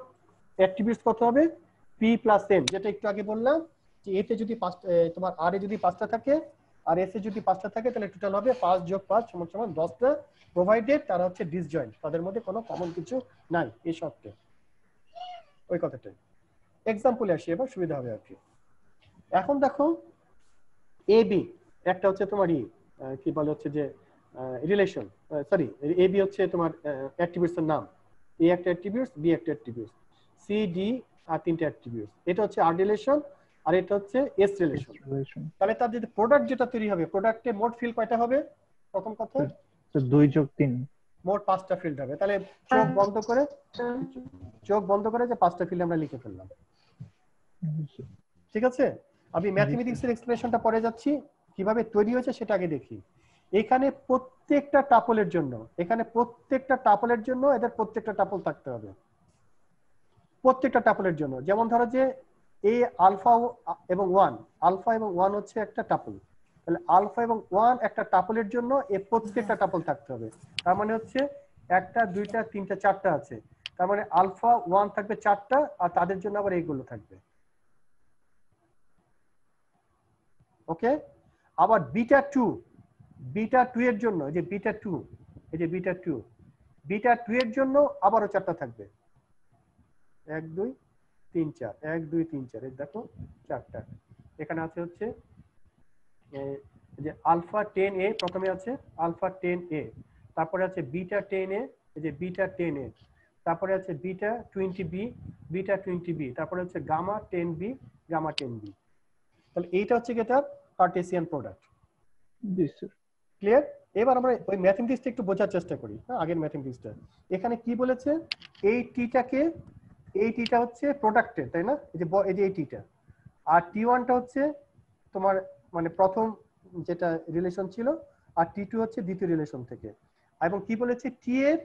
অ্যাট্রিবিউটস কত হবে? P প্লাস n, যেটা একটু আগে বললাম যে এতে যদি তোমার আর এ যদি 5টা থাকে আর এস এ যদি 5টা থাকে তাহলে টোটাল হবে 5 যোগ 5 সমান সমান 10টা, প্রোভাইডেড তারা হচ্ছে ডিসজয়েন্ট, তাদের মধ্যে কোনো কমন কিছু নাই এই শর্তে। ওই কথাটাই এক্সাম্পলে আসি এবার, সুবিধা হবে আর কি। এখন দেখো এ বি একটা হচ্ছে তোমার কি বলে হচ্ছে যে রিলেশন, সরি এ বি হচ্ছে তোমার অ্যাট্রিবিউটস এর নাম, এ একটা অ্যাট্রিবিউটস, বি একটা অ্যাট্রিবিউটস, সি ডি আর তিনটা অ্যাট্রিবিউটস। এটা হচ্ছে আর রিলেশন আর এটা হচ্ছে এস রিলেশন। তাহলে তার যদি প্রোডাক্ট যেটা তৈরি হবে, প্রোডাক্টে মোট ফিল্ড কয়টা হবে? প্রথম কথা 2 যোগ 3 মোট 5টা ফিল্ড হবে। তাহলে চোখ বন্ধ করে যে 5টা ফিল্ড আমরা লিখে ফেললাম, ঠিক আছে? আমি ম্যাথমেটিক্সের এক্সপ্রেশনটা পরে যাচ্ছি, কিভাবে তৈরি হয়েছে সেটা আগে দেখি। এখানে প্রত্যেকটা টাপলের জন্য এদের প্রত্যেকটা টাপল থাকতে হবে। প্রত্যেকটা টাপলের জন্য। যেমন ধরো যে এ আলফা এবং 1, আলফা এবং 1 হচ্ছে একটা টাপল, তাহলে আলফা এবং 1 একটা টাপলের জন্য এ প্রত্যেকটা টাপল থাকতে হবে। তার মানে হচ্ছে একটা, দুইটা, তিনটা, চারটা আছে, তার মানে আলফা 1 থাকবে চারটা, আর তাদের জন্য আবার এইগুলো থাকবে। ওকে, আবার বিটা 2, বিটা 2 এর জন্য, এই যে বিটা 2, এই যে বিটা 2, বিটা 2 এর জন্য আবারও চারটা থাকবে, 1 2 3 4, 1 2 3 4, এই দেখো চারটা। এখানে আছে হচ্ছে যে আলফা 10A, প্রথমে আছে আলফা 10A, তারপরে আছে বিটা 10A, এই যে বিটা 10A, তারপরে আছে বিটা 20B, বিটা 20B, তারপরে হচ্ছে গামা 10B, গামা 10B। তাহলে এইটা হচ্ছে কি তার কার্টেসিয়ান প্রোডাক্ট। জি স্যার। ক্লিয়ার? এবার আমরা ওই ম্যাথমেটিক্সটা একটু বোঝার চেষ্টা করি। হ্যাঁ, আগের ম্যাথমেটিক্সটা এখানে কি বলেছে, এই টিটাকে, এই টিটা হচ্ছে প্রোডাক্টের, তাই না? এই যে এই টিটা, আর টি1টা হচ্ছে তোমার মানে প্রথম যেটা রিলেশন ছিল, আর টি2 হচ্ছে দ্বিতীয় রিলেশন থেকে। এবং কি বলেছে, টি এর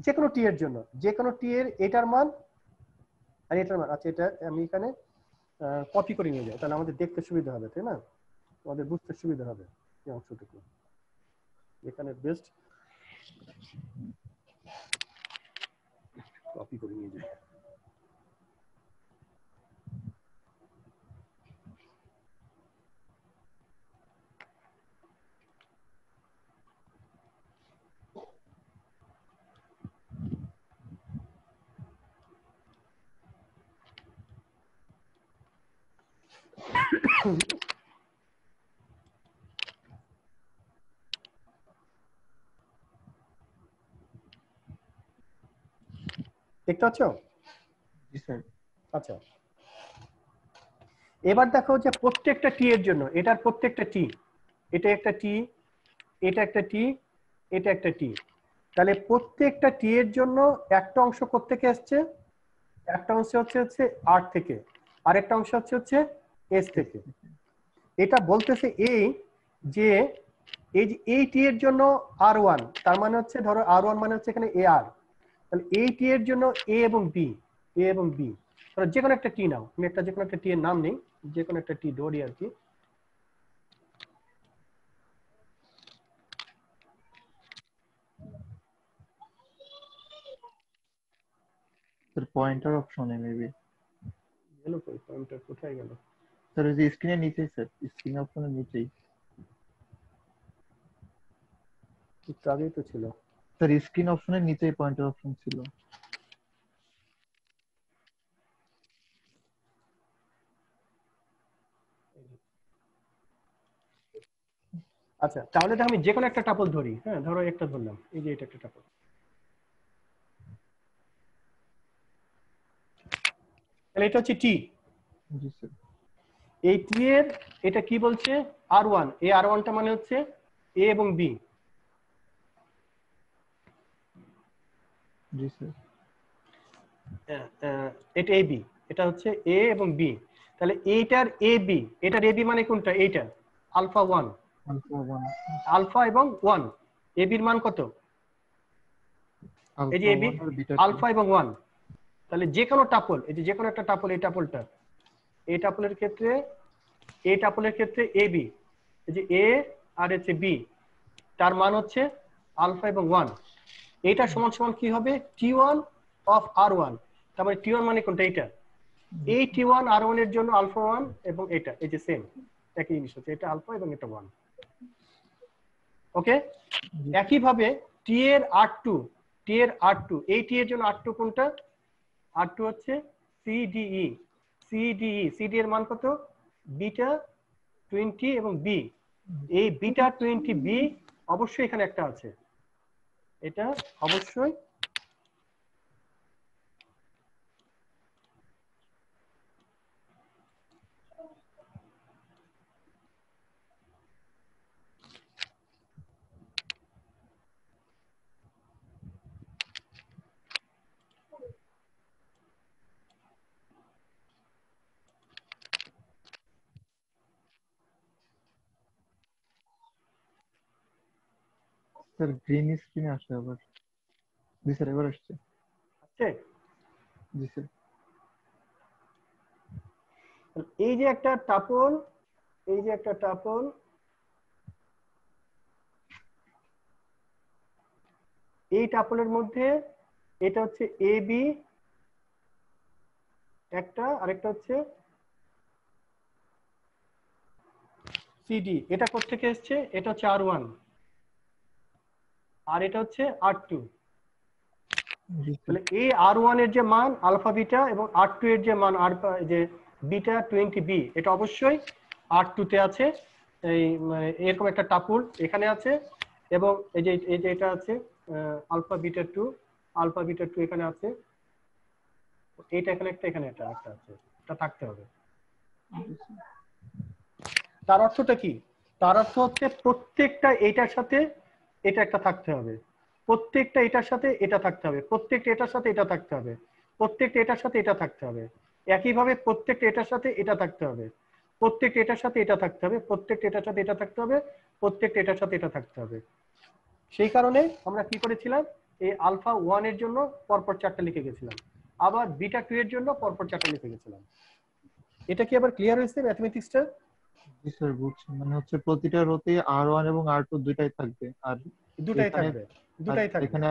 যে কোনো টি এর জন্য, যে কোনো টি এর এটার মান আর এটার মান, আচ্ছা এটা আমি এখানে কপি করে নিয়ে যাই, তাহলে আমাদের দেখতে সুবিধা হবে, তাই না? আমাদের বুঝতে সুবিধা হবে এই অংশটুকু। এখানে বেস্ট কপি করে নিয়ে যাই। দেখতে পাচ্ছ? জি স্যার। আচ্ছা, এবার দেখো যে প্রত্যেকটা টি এর জন্য, এটার প্রত্যেকটা টি, এটা একটা টি, এটা একটা টি, এটা একটা টি, তাহলে প্রত্যেকটা টি এর জন্য একটা অংশ কোত্থেকে আসছে, একটা অংশ হচ্ছে আর থেকে, আরেকটা অংশ হচ্ছে এস থেকে। এটা বলতেছে এই যে এই যে এই টি এর জন্য আর1, তার মানে হচ্ছে ধরো আর1 মানে হচ্ছে এখানে এ আর, তাহলে এই টি এর জন্য এ এবং বি, এ এবং বি, ধরো যে কোনো একটা টি নাও, আমি একটা যে কোনো একটা টি এর নাম নেই, যে কোনো একটা টি ধরি আর কি। স্যার পয়েন্টার অপশনে মেবি। গেল কই পয়েন্টার, কোথায় গেল? স্যার ওই যে স্ক্রিনের নিচেই স্যার, স্ক্রিন অপশনের নিচেই। একটু আগেই তো ছিল। স্যার স্ক্রিন অপশনের নিচেই পয়েন্টার অপশন ছিল। আচ্ছা, তাহলে তো আমি যে কোনো একটা টাপল ধরি, হ্যাঁ ধরো একটা ধরলাম, এই যে এটা একটা টাপল, তাহলে এটা হচ্ছে টি। জি স্যার। এই টি এর এটা কি বলছে, আর1, এই আর1টা মানে হচ্ছে এ এবং বি। জি স্যার। এটা এ বি, এটা হচ্ছে এ এবং বি, তাহলে এইটার এ বি, এটার এ বি মানে কোনটা, এইটা আলফা 1, আলফা 1। আলফা এবং 1, এ বির মান কত, এই যে alpha A B, 1 R beta 2। Alpha এবং 1, তাহলে যে কোনো টাপল, এই যে কোনো একটা টাপল, এই টাপলটা, এই টাপলের ক্ষেত্রে, এই টাপলের ক্ষেত্রে এ বি, এই যে এ আর হচ্ছে বি, তার মান হচ্ছে আলফা এবং 1, এটা সমান সমান কি হবে, টি1 অফ আর1, তারপরে টি1 মানে কোনটা, এইটা, এই টি1 আর1 এর জন্য আলফা 1 এবং এটা এই যে সেম একই জিনিস হচ্ছে, এটা আলফা এবং এটা 1। ওকে, একইভাবে টি এর আর2, টি এর আর2, এই টি এর জন্য আর2 কোনটা, আর2 হচ্ছে সিডিই, সিডিই, সিডি এর মান কত, বিটা 20 এবং বি, এই বিটা 20 বি অবশ্যই এখানে একটা আছে, এটা অবশ্যই স্যার গ্রিন স্ক্রিনে আসে আবার। জি স্যার এবার আসছে। আছে। জি স্যার। এই যে একটা টাপল, এই যে একটা টাপল, এই টাপলের মধ্যে এটা হচ্ছে এ বি একটা, আরেকটা হচ্ছে সিডি। এটা কোত্থেকে এসছে? এটা হচ্ছে R1 আর এটা হচ্ছে R2। তাহলে এই R1 এর যে মান আলফা বিটা এবং R2 এর যে মান যে বিটা 20B, এটা অবশ্যই R2 তে আছে। এই এরকম একটা টাপুল এখানে আছে, এবং এই যে এটা আছে আলফা বিটা 2, আলফা বিটা 2 এখানে আছে, এটা এখানে একটা, এখানে একটা আছে, এটা থাকতে হবে। তার অর্থটা কি? তার অর্থ হচ্ছে প্রত্যেকটা এটার সাথে এটা একটা থাকতে হবে, প্রত্যেকটা এটার সাথে এটা থাকতে হবে, প্রত্যেকটা এটার সাথে এটা থাকতে হবে, প্রত্যেকটা এটার সাথে এটা থাকতে হবে, একইভাবে প্রত্যেকটা এটার সাথে এটা থাকতে হবে, প্রত্যেকটা এটার সাথে এটা থাকতে হবে, প্রত্যেকটা এটার সাথে এটা থাকতে হবে, প্রত্যেকটা এটার সাথে এটা থাকতে হবে। সেই কারণে আমরা কি করেছিলাম, এই আলফা 1 এর জন্য পরপর 4টা লিখে গেছিলাম, আবার বিটা 2 এর জন্য পরপর 4টা লিখে গেছিলাম। এটা কি আবার ক্লিয়ার হয়েছে ম্যাথমেটিক্সটা? জি স্যার বুঝছি, মানে হচ্ছে প্রতিটা রোতে R1 এবং R2 দুইটাই থাকবে, আর দুটাই এখানে থাকবে, দুটাই থাকবে। এখানে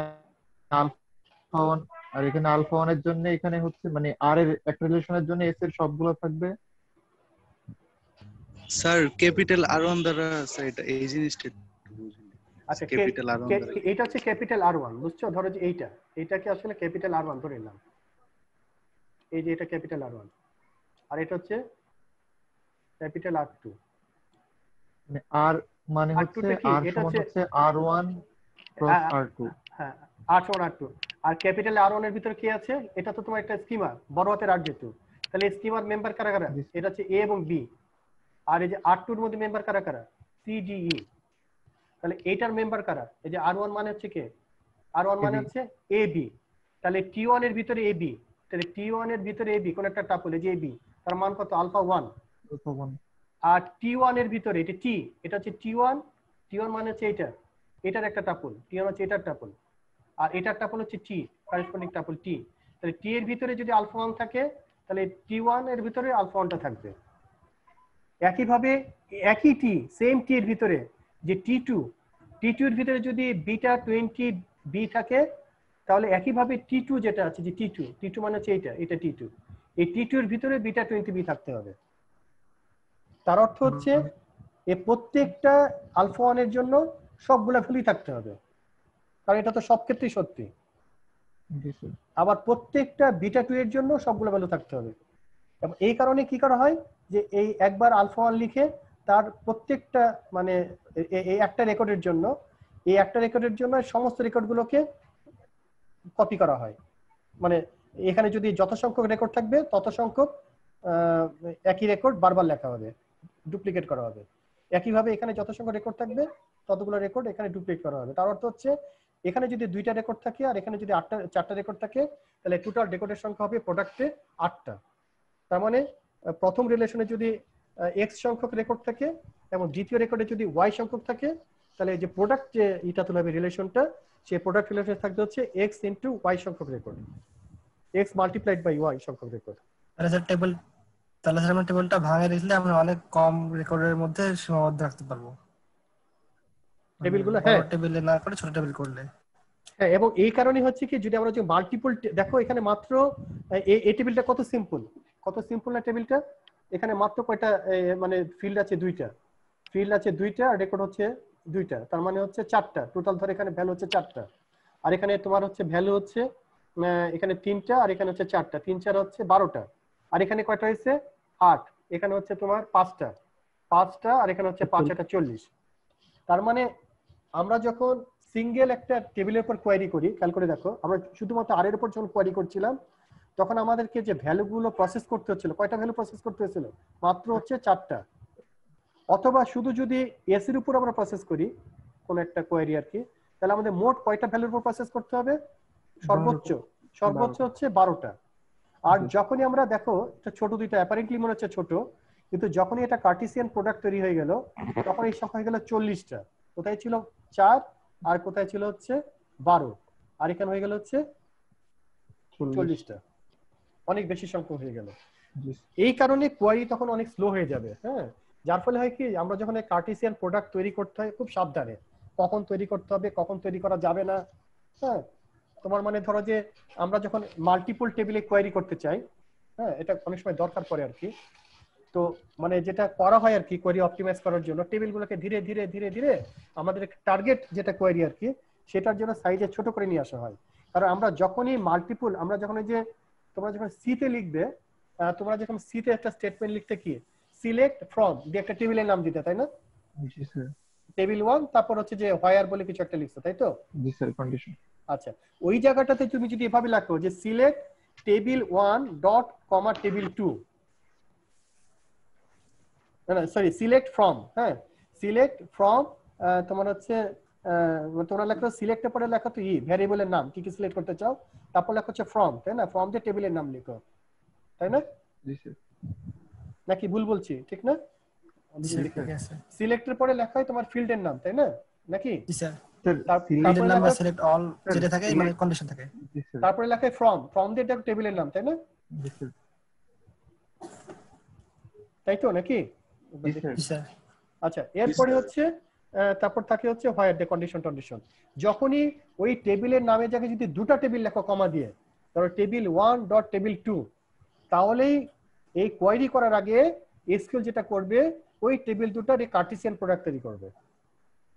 আলফা 1 আর এখানে আলফা 1 এর জন্য এখানে হচ্ছে মানে আর এর একটা রিলেশনের জন্য এস এর সবগুলো থাকবে। স্যার ক্যাপিটাল R1 দ্বারা স্যার এটা এই জিনিসটা বুঝিনি। আচ্ছা, ক্যাপিটাল R1 দ্বারা এটা হচ্ছে ক্যাপিটাল R1, বুঝছো? ধরো যে এইটাকে আসলে ক্যাপিটাল R1 ধরে নিলাম, এই যে এটা ক্যাপিটাল R1 আর এটা হচ্ছে ক্যাপিটাল R2। মানে আর মানে R2 হচ্ছে টা কি? আর এটা সমান হচ্ছে হচ্ছে R1 ক্রস R2। হ্যাঁ, R1 R2। আর ক্যাপিটাল R1 এর ভিতরে কি আছে? এটা তো তোমার একটা স্কিমা, বড় হাতের R যেহেতু, তাহলে স্কিমার মেম্বার কারা কারা? এটা হচ্ছে A এবং B। আর এই যে R2 এর মধ্যে মেম্বার কারা কারা? C D E। তাহলে এইটার মেম্বার কারা? এই যে R1 মানে হচ্ছে কে? R1 মানে হচ্ছে AB। তাহলে T1 এর ভিতরে AB, তাহলে T1 এর ভিতরে AB কোন একটা টাপল, এই যে AB, তার মান কত? আলফা 1। আর T1 এর ভিতরে এটা T, এটা হচ্ছে T1, T1 মানে হচ্ছে এটার একটা টাপল, T1 হচ্ছে এটার টাপল, আর এটার টাপল হচ্ছে T, করেসপন্ডিং টাপল T। তাহলে T এর ভিতরে যদি আলফা 1 থাকে, তাহলে T1 এর ভিতরে আলফা 1টা থাকবে। একইভাবে একই T, সেম T এর ভিতরে যে T2 এর ভিতরে যদি বিটা 20B থাকে, তাহলে একইভাবে T2 যেটা আছে, যে T2 মানে হচ্ছে এটা T2, এই T2 এর ভিতরে বিটা 20B থাকতে হবে। তার অর্থ হচ্ছে এই প্রত্যেকটা আলফা 1 এর জন্য সবগুলা ভ্যালুই থাকতে হবে, কারণ এটা তো সব ক্ষেত্রেই সত্যি। আবার প্রত্যেকটা বিটা 2 এর জন্য সবগুলো ভ্যালু থাকতে হবে। এবং এই কারণে কি করা হয়, যে এই একবার আলফা 1 লিখে তার প্রত্যেকটা মানে এই একটা রেকর্ডের জন্য সমস্ত রেকর্ডগুলোকে কপি করা হয়। মানে এখানে যদি যত সংখ্যক রেকর্ড থাকবে তত সংখ্যক একই রেকর্ড বারবার লেখা হবে, ডুপ্লিকেট করা হবে। একইভাবে এখানে যত সংখ্যক রেকর্ড থাকবে ততগুলো রেকর্ড এখানে ডুপ্লিকেট করা হবে। তার অর্থ হচ্ছে এখানে যদি 2টা রেকর্ড থাকে আর এখানে যদি 4টা রেকর্ড থাকে, তাহলে টোটাল রেকর্ডের সংখ্যা হবে প্রোডাক্টে 8টা। তার মানে প্রথম রিলেশনে যদি x সংখ্যক রেকর্ড থাকে এবং দ্বিতীয় রেকর্ডে যদি y সংখ্যক থাকে, তাহলে যে প্রোডাক্ট যে এটা তুলে হবে রিলেশনটা, সেই প্রোডাক্ট রিলেশন থাকতে হচ্ছে x ইনটু y সংখ্যক record, x multiplied by y সংখ্যক রেকর্ড। তাহলে স্যার আমরা টেবিলটা ভাঙে লিখলে আমরা অনেক কম রেকর্ডের মধ্যে সীমাবদ্ধ রাখতে পারবো টেবিলগুলো, বড় টেবিলে না করে ছোট টেবিল করলে। হ্যাঁ, এবং এই কারণে হচ্ছে কি, যদি আমরা যে মাল্টিপল, দেখো এখানে মাত্র এই টেবিলটা কত সিম্পল না টেবিলটা। এখানে মাত্র কয়টা মানে ফিল্ড আছে? 2টা, আর রেকর্ড হচ্ছে 2টা, তার মানে হচ্ছে 4টা টোটাল। ধরে এখানে ভ্যালু হচ্ছে 4টা, আর এখানে তোমার হচ্ছে ভ্যালু হচ্ছে এখানে 3টা, আর এখানে হচ্ছে 4টা, 3 4 হচ্ছে 12টা, আর এখানে কয়টা হয়েছে? 8, এখানে হচ্ছে তোমার 5টা, আর এখানে হচ্ছে 5 এটা 40। তার মানে আমরা যখন সিঙ্গেল একটা টেবিলের উপর কোয়ারি করি, খেয়াল করে দেখো, আমরা শুধুমাত্র আর এর উপর যখন কোয়ারি করছিলাম, তখন আমাদেরকে যে ভ্যালুগুলো প্রসেস করতে হচ্ছিল, কয়টা ভ্যালু প্রসেস করতে হচ্ছিল? মাত্র হচ্ছে 4টা। অথবা শুধু যদি এস এর উপর আমরা প্রসেস করি কোন একটা কোয়ারি আর কি, তাহলে আমাদের মোট কয়টা ভ্যালুর উপর প্রসেস করতে হবে? সর্বোচ্চ হচ্ছে 12টা। আর যখনই আমরা দেখো এটা ছোট দুইটা, অ্যাপারেন্টলি মনে হচ্ছে ছোট, কিন্তু যখনই এটা কার্টেসিয়ান প্রোডাক্ট তৈরি হয়ে গেল, তখন এই সংখ্যা হয়ে গেল 40টা। কোথায় ছিল 4, আর কোথায় ছিল হচ্ছে 12, আর এখানে হয়ে গেল হচ্ছে 40টা। অনেক বেশি সংখ্যক হয়ে গেল। এই কারণে কোয়ারি তখন অনেক স্লো হয়ে যাবে। হ্যাঁ, যার ফলে হয় কি আমরা যখন কার্টেসিয়ান প্রোডাক্ট তৈরি করতে হয় খুব সাবধানে কখন তৈরি করতে হবে কখন তৈরি করা যাবে না। হ্যাঁ, তোমার মানে ধরো যে আমরা যখন মাল্টিপল টেবিলে কোয়ারি করতে চাই, হ্যাঁ এটা অনেক সময় দরকার পড়ে আর কি। তো মানে যেটা করা হয় আর কি কোয়ারি অপটিমাইজ করার জন্য টেবিলগুলোকে ধীরে ধীরে ধীরে ধীরে আমাদের টার্গেট যেটা কোয়ারি আর কি সেটার জন্য সাইজে ছোট করে নিয়ে আসা হয়। কারণ আমরা যখনই মাল্টিপল আমরা যখন এই যে তোমরা যখন সিতে লিখবে, তোমরা যখন সিতে একটা স্টেটমেন্ট লিখতে কি সিলেক্ট ফ্রম দিয়ে একটা টেবিলের নাম দিতে, তাই না? জি স্যার। টেবিল 1 তারপর হচ্ছে যে হোয়ার বলে কিছু একটা লিখছো, তাই তো? জি স্যার, কন্ডিশন। আচ্ছা, ওই জায়গাটাতে তুমি যদি এভাবে লেখো যে সিলেক্ট টেবিল 1 ডট কমা টেবিল 2, না সরি সিলেক্ট ফ্রম, হ্যাঁ সিলেক্ট ফ্রম তোমার হচ্ছে তোমরা লেখো সিলেক্টের পরে লেখো তো ভ্যারিয়েবলের নাম কি কি সিলেক্ট করতে চাও, তারপর লেখো হচ্ছে ফ্রম, তাই না? ফ্রম দিয়ে টেবিলের নাম লিখো, তাই না? জি স্যার। নাকি ভুল বলছি, ঠিক না? সিলেক্টের পরে লেখা হয় তোমার ফিল্ডের নাম, তাই না? নাকি? জি স্যার। তারপরে নাম্বার সিলেক্ট অল যেটা থাকে মানে কন্ডিশন থাকে। তারপরে লেখা হয় ফ্রম দিয়ে টেবিলের নাম, তাই না? জি স্যার। তাই তো নাকি? জি স্যার। আচ্ছা, এরপরে হচ্ছে তারপর থাকে হচ্ছে হোয়ার দ্য কন্ডিশন। যখনই ওই টেবিলের নামে জায়গায় যদি দুটো টেবিল লেখো কমা দিয়ে, ধরো টেবিল 1 ডট টেবিল 2, তাহলেই এই কোয়েরি করার আগে এসকিউএল যেটা করবে ওই টেবিল দুটার এই কার্টেসিয়ান প্রোডাক্ট তৈরি করবে।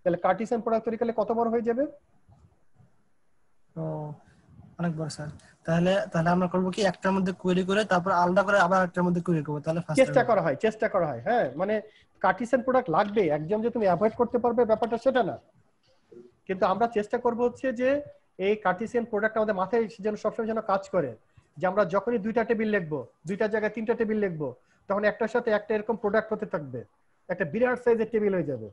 তাহলে কার্টেসিয়ান প্রোডাক্ট তৈরি করলে কত বড় হয়ে যাবে? তো অনেক বড় স্যার। তাহলে আমরা করব কি একটার মধ্যে কোয়েরি করে তারপর আলাদা করে আবার একটার মধ্যে কোয়েরি করব, তাহলে চেষ্টা করা হয়। হ্যাঁ, মানে কার্টেসিয়ান প্রোডাক্ট লাগবে, একদম যে তুমি অ্যাভয়েড করতে পারবে ব্যাপারটা সেটা না, কিন্তু আমরা চেষ্টা করব হচ্ছে যে এই কার্টেসিয়ান প্রোডাক্ট আমাদের মাথায় যেন সবসময় যেন কাজ করে, যে আমরা যখনই দুইটা টেবিল লিখবো, দুইটা জায়গায় তিনটা টেবিল লিখবো, তখন একটার সাথে একটা এরকম প্রোডাক্ট হতে থাকবে, একটা বিরাট সাইজের টেবিল হয়ে যাবে।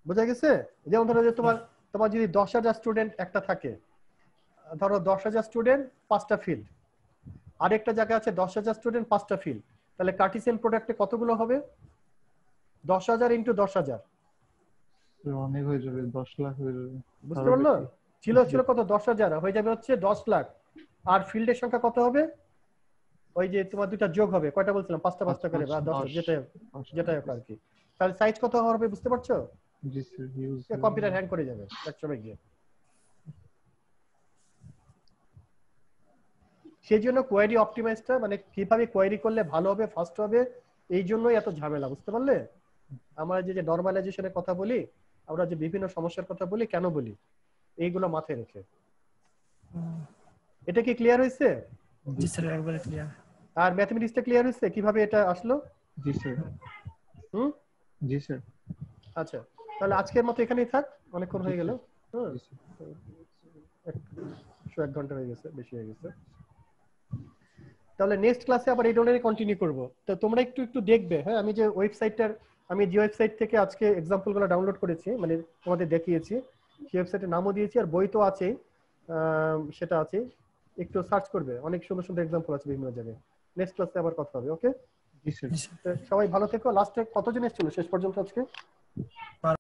বুঝা গেছে? যেমন ধরো যে তোমার যদি 10,000 স্টুডেন্ট একটা থাকে, ধরো 10,000 স্টুডেন্ট 5টা ফিল্ড, আরেকটা জায়গা আছে 10,000 স্টুডেন্ট 5টা ফিল্ড, তাহলে কার্টেসিয়ান প্রোডাক্টে কতগুলো হবে? 10,000 ইনটু 10,000 অনেক হয়ে যাবে, 10 লাখ হয়ে যাবে। বুঝতে পারলো? ছিল কত? 10,000 হয়ে যাবে হচ্ছে 10 লাখ। আর ফিল্ডের সংখ্যা কত হবে? ওই যে তোমার দুটো যোগ হবে, কয়টা বলছিলাম? 5টা করে বা 10টা, যেটা আর কি। তাহলে সাইজ কত হবে বুঝতে পারছো? জি স্যার, হিউজ। কম্পিউটার হ্যাং করে যাবে একসময় গিয়ে। সেই জন্য কোয়েরি অপটিমাইজটা মানে কিভাবে কোয়েরি করলে ভালো হবে, ফাস্ট হবে, এই জন্যই এত ঝামেলা। বুঝতে পারলে? আমরা যে নরমালাইজেশনের কথা বলি, আমরা যে বিভিন্ন সমস্যার কথা বলি, কেন বলি এইগুলো মাথায় রেখে। এটা কি ক্লিয়ার হয়েছে? জি স্যার, একবারে ক্লিয়ার। আর ম্যাথমেটিক্সটা ক্লিয়ার হয়েছে কিভাবে এটা আসলো? জি স্যার। জি স্যার। আচ্ছা, তাহলে আজকের মতো এখানেই থাক, অনেকক্ষণ হয়ে গেল। হুম, 1 ঘন্টা হয়ে গেছে, বেশি হয়ে গেছে। তাহলে নেক্সট ক্লাসে আবার এই ধরনের কন্টিনিউ করব। তো তোমরা একটু দেখবে। হ্যাঁ, আমি যে ওয়েবসাইট থেকে আজকে এক্সাম্পলগুলো ডাউনলোড করেছি, মানে তোমাদের দেখিয়েছি, সেই ওয়েবসাইটের নামও দিয়েছি, আর বই তো আছেই, সেটা আছে, একটু সার্চ করবে, অনেক সুন্দর সুন্দর এক্সাম্পল আছে বিভিন্ন জায়গায়। নেক্সট ক্লাসে আবার কথা হবে। ওকে, জি স্যার। সবাই ভালো থেকো। লাস্টে কতজন এসেছিল শেষ পর্যন্ত আজকে?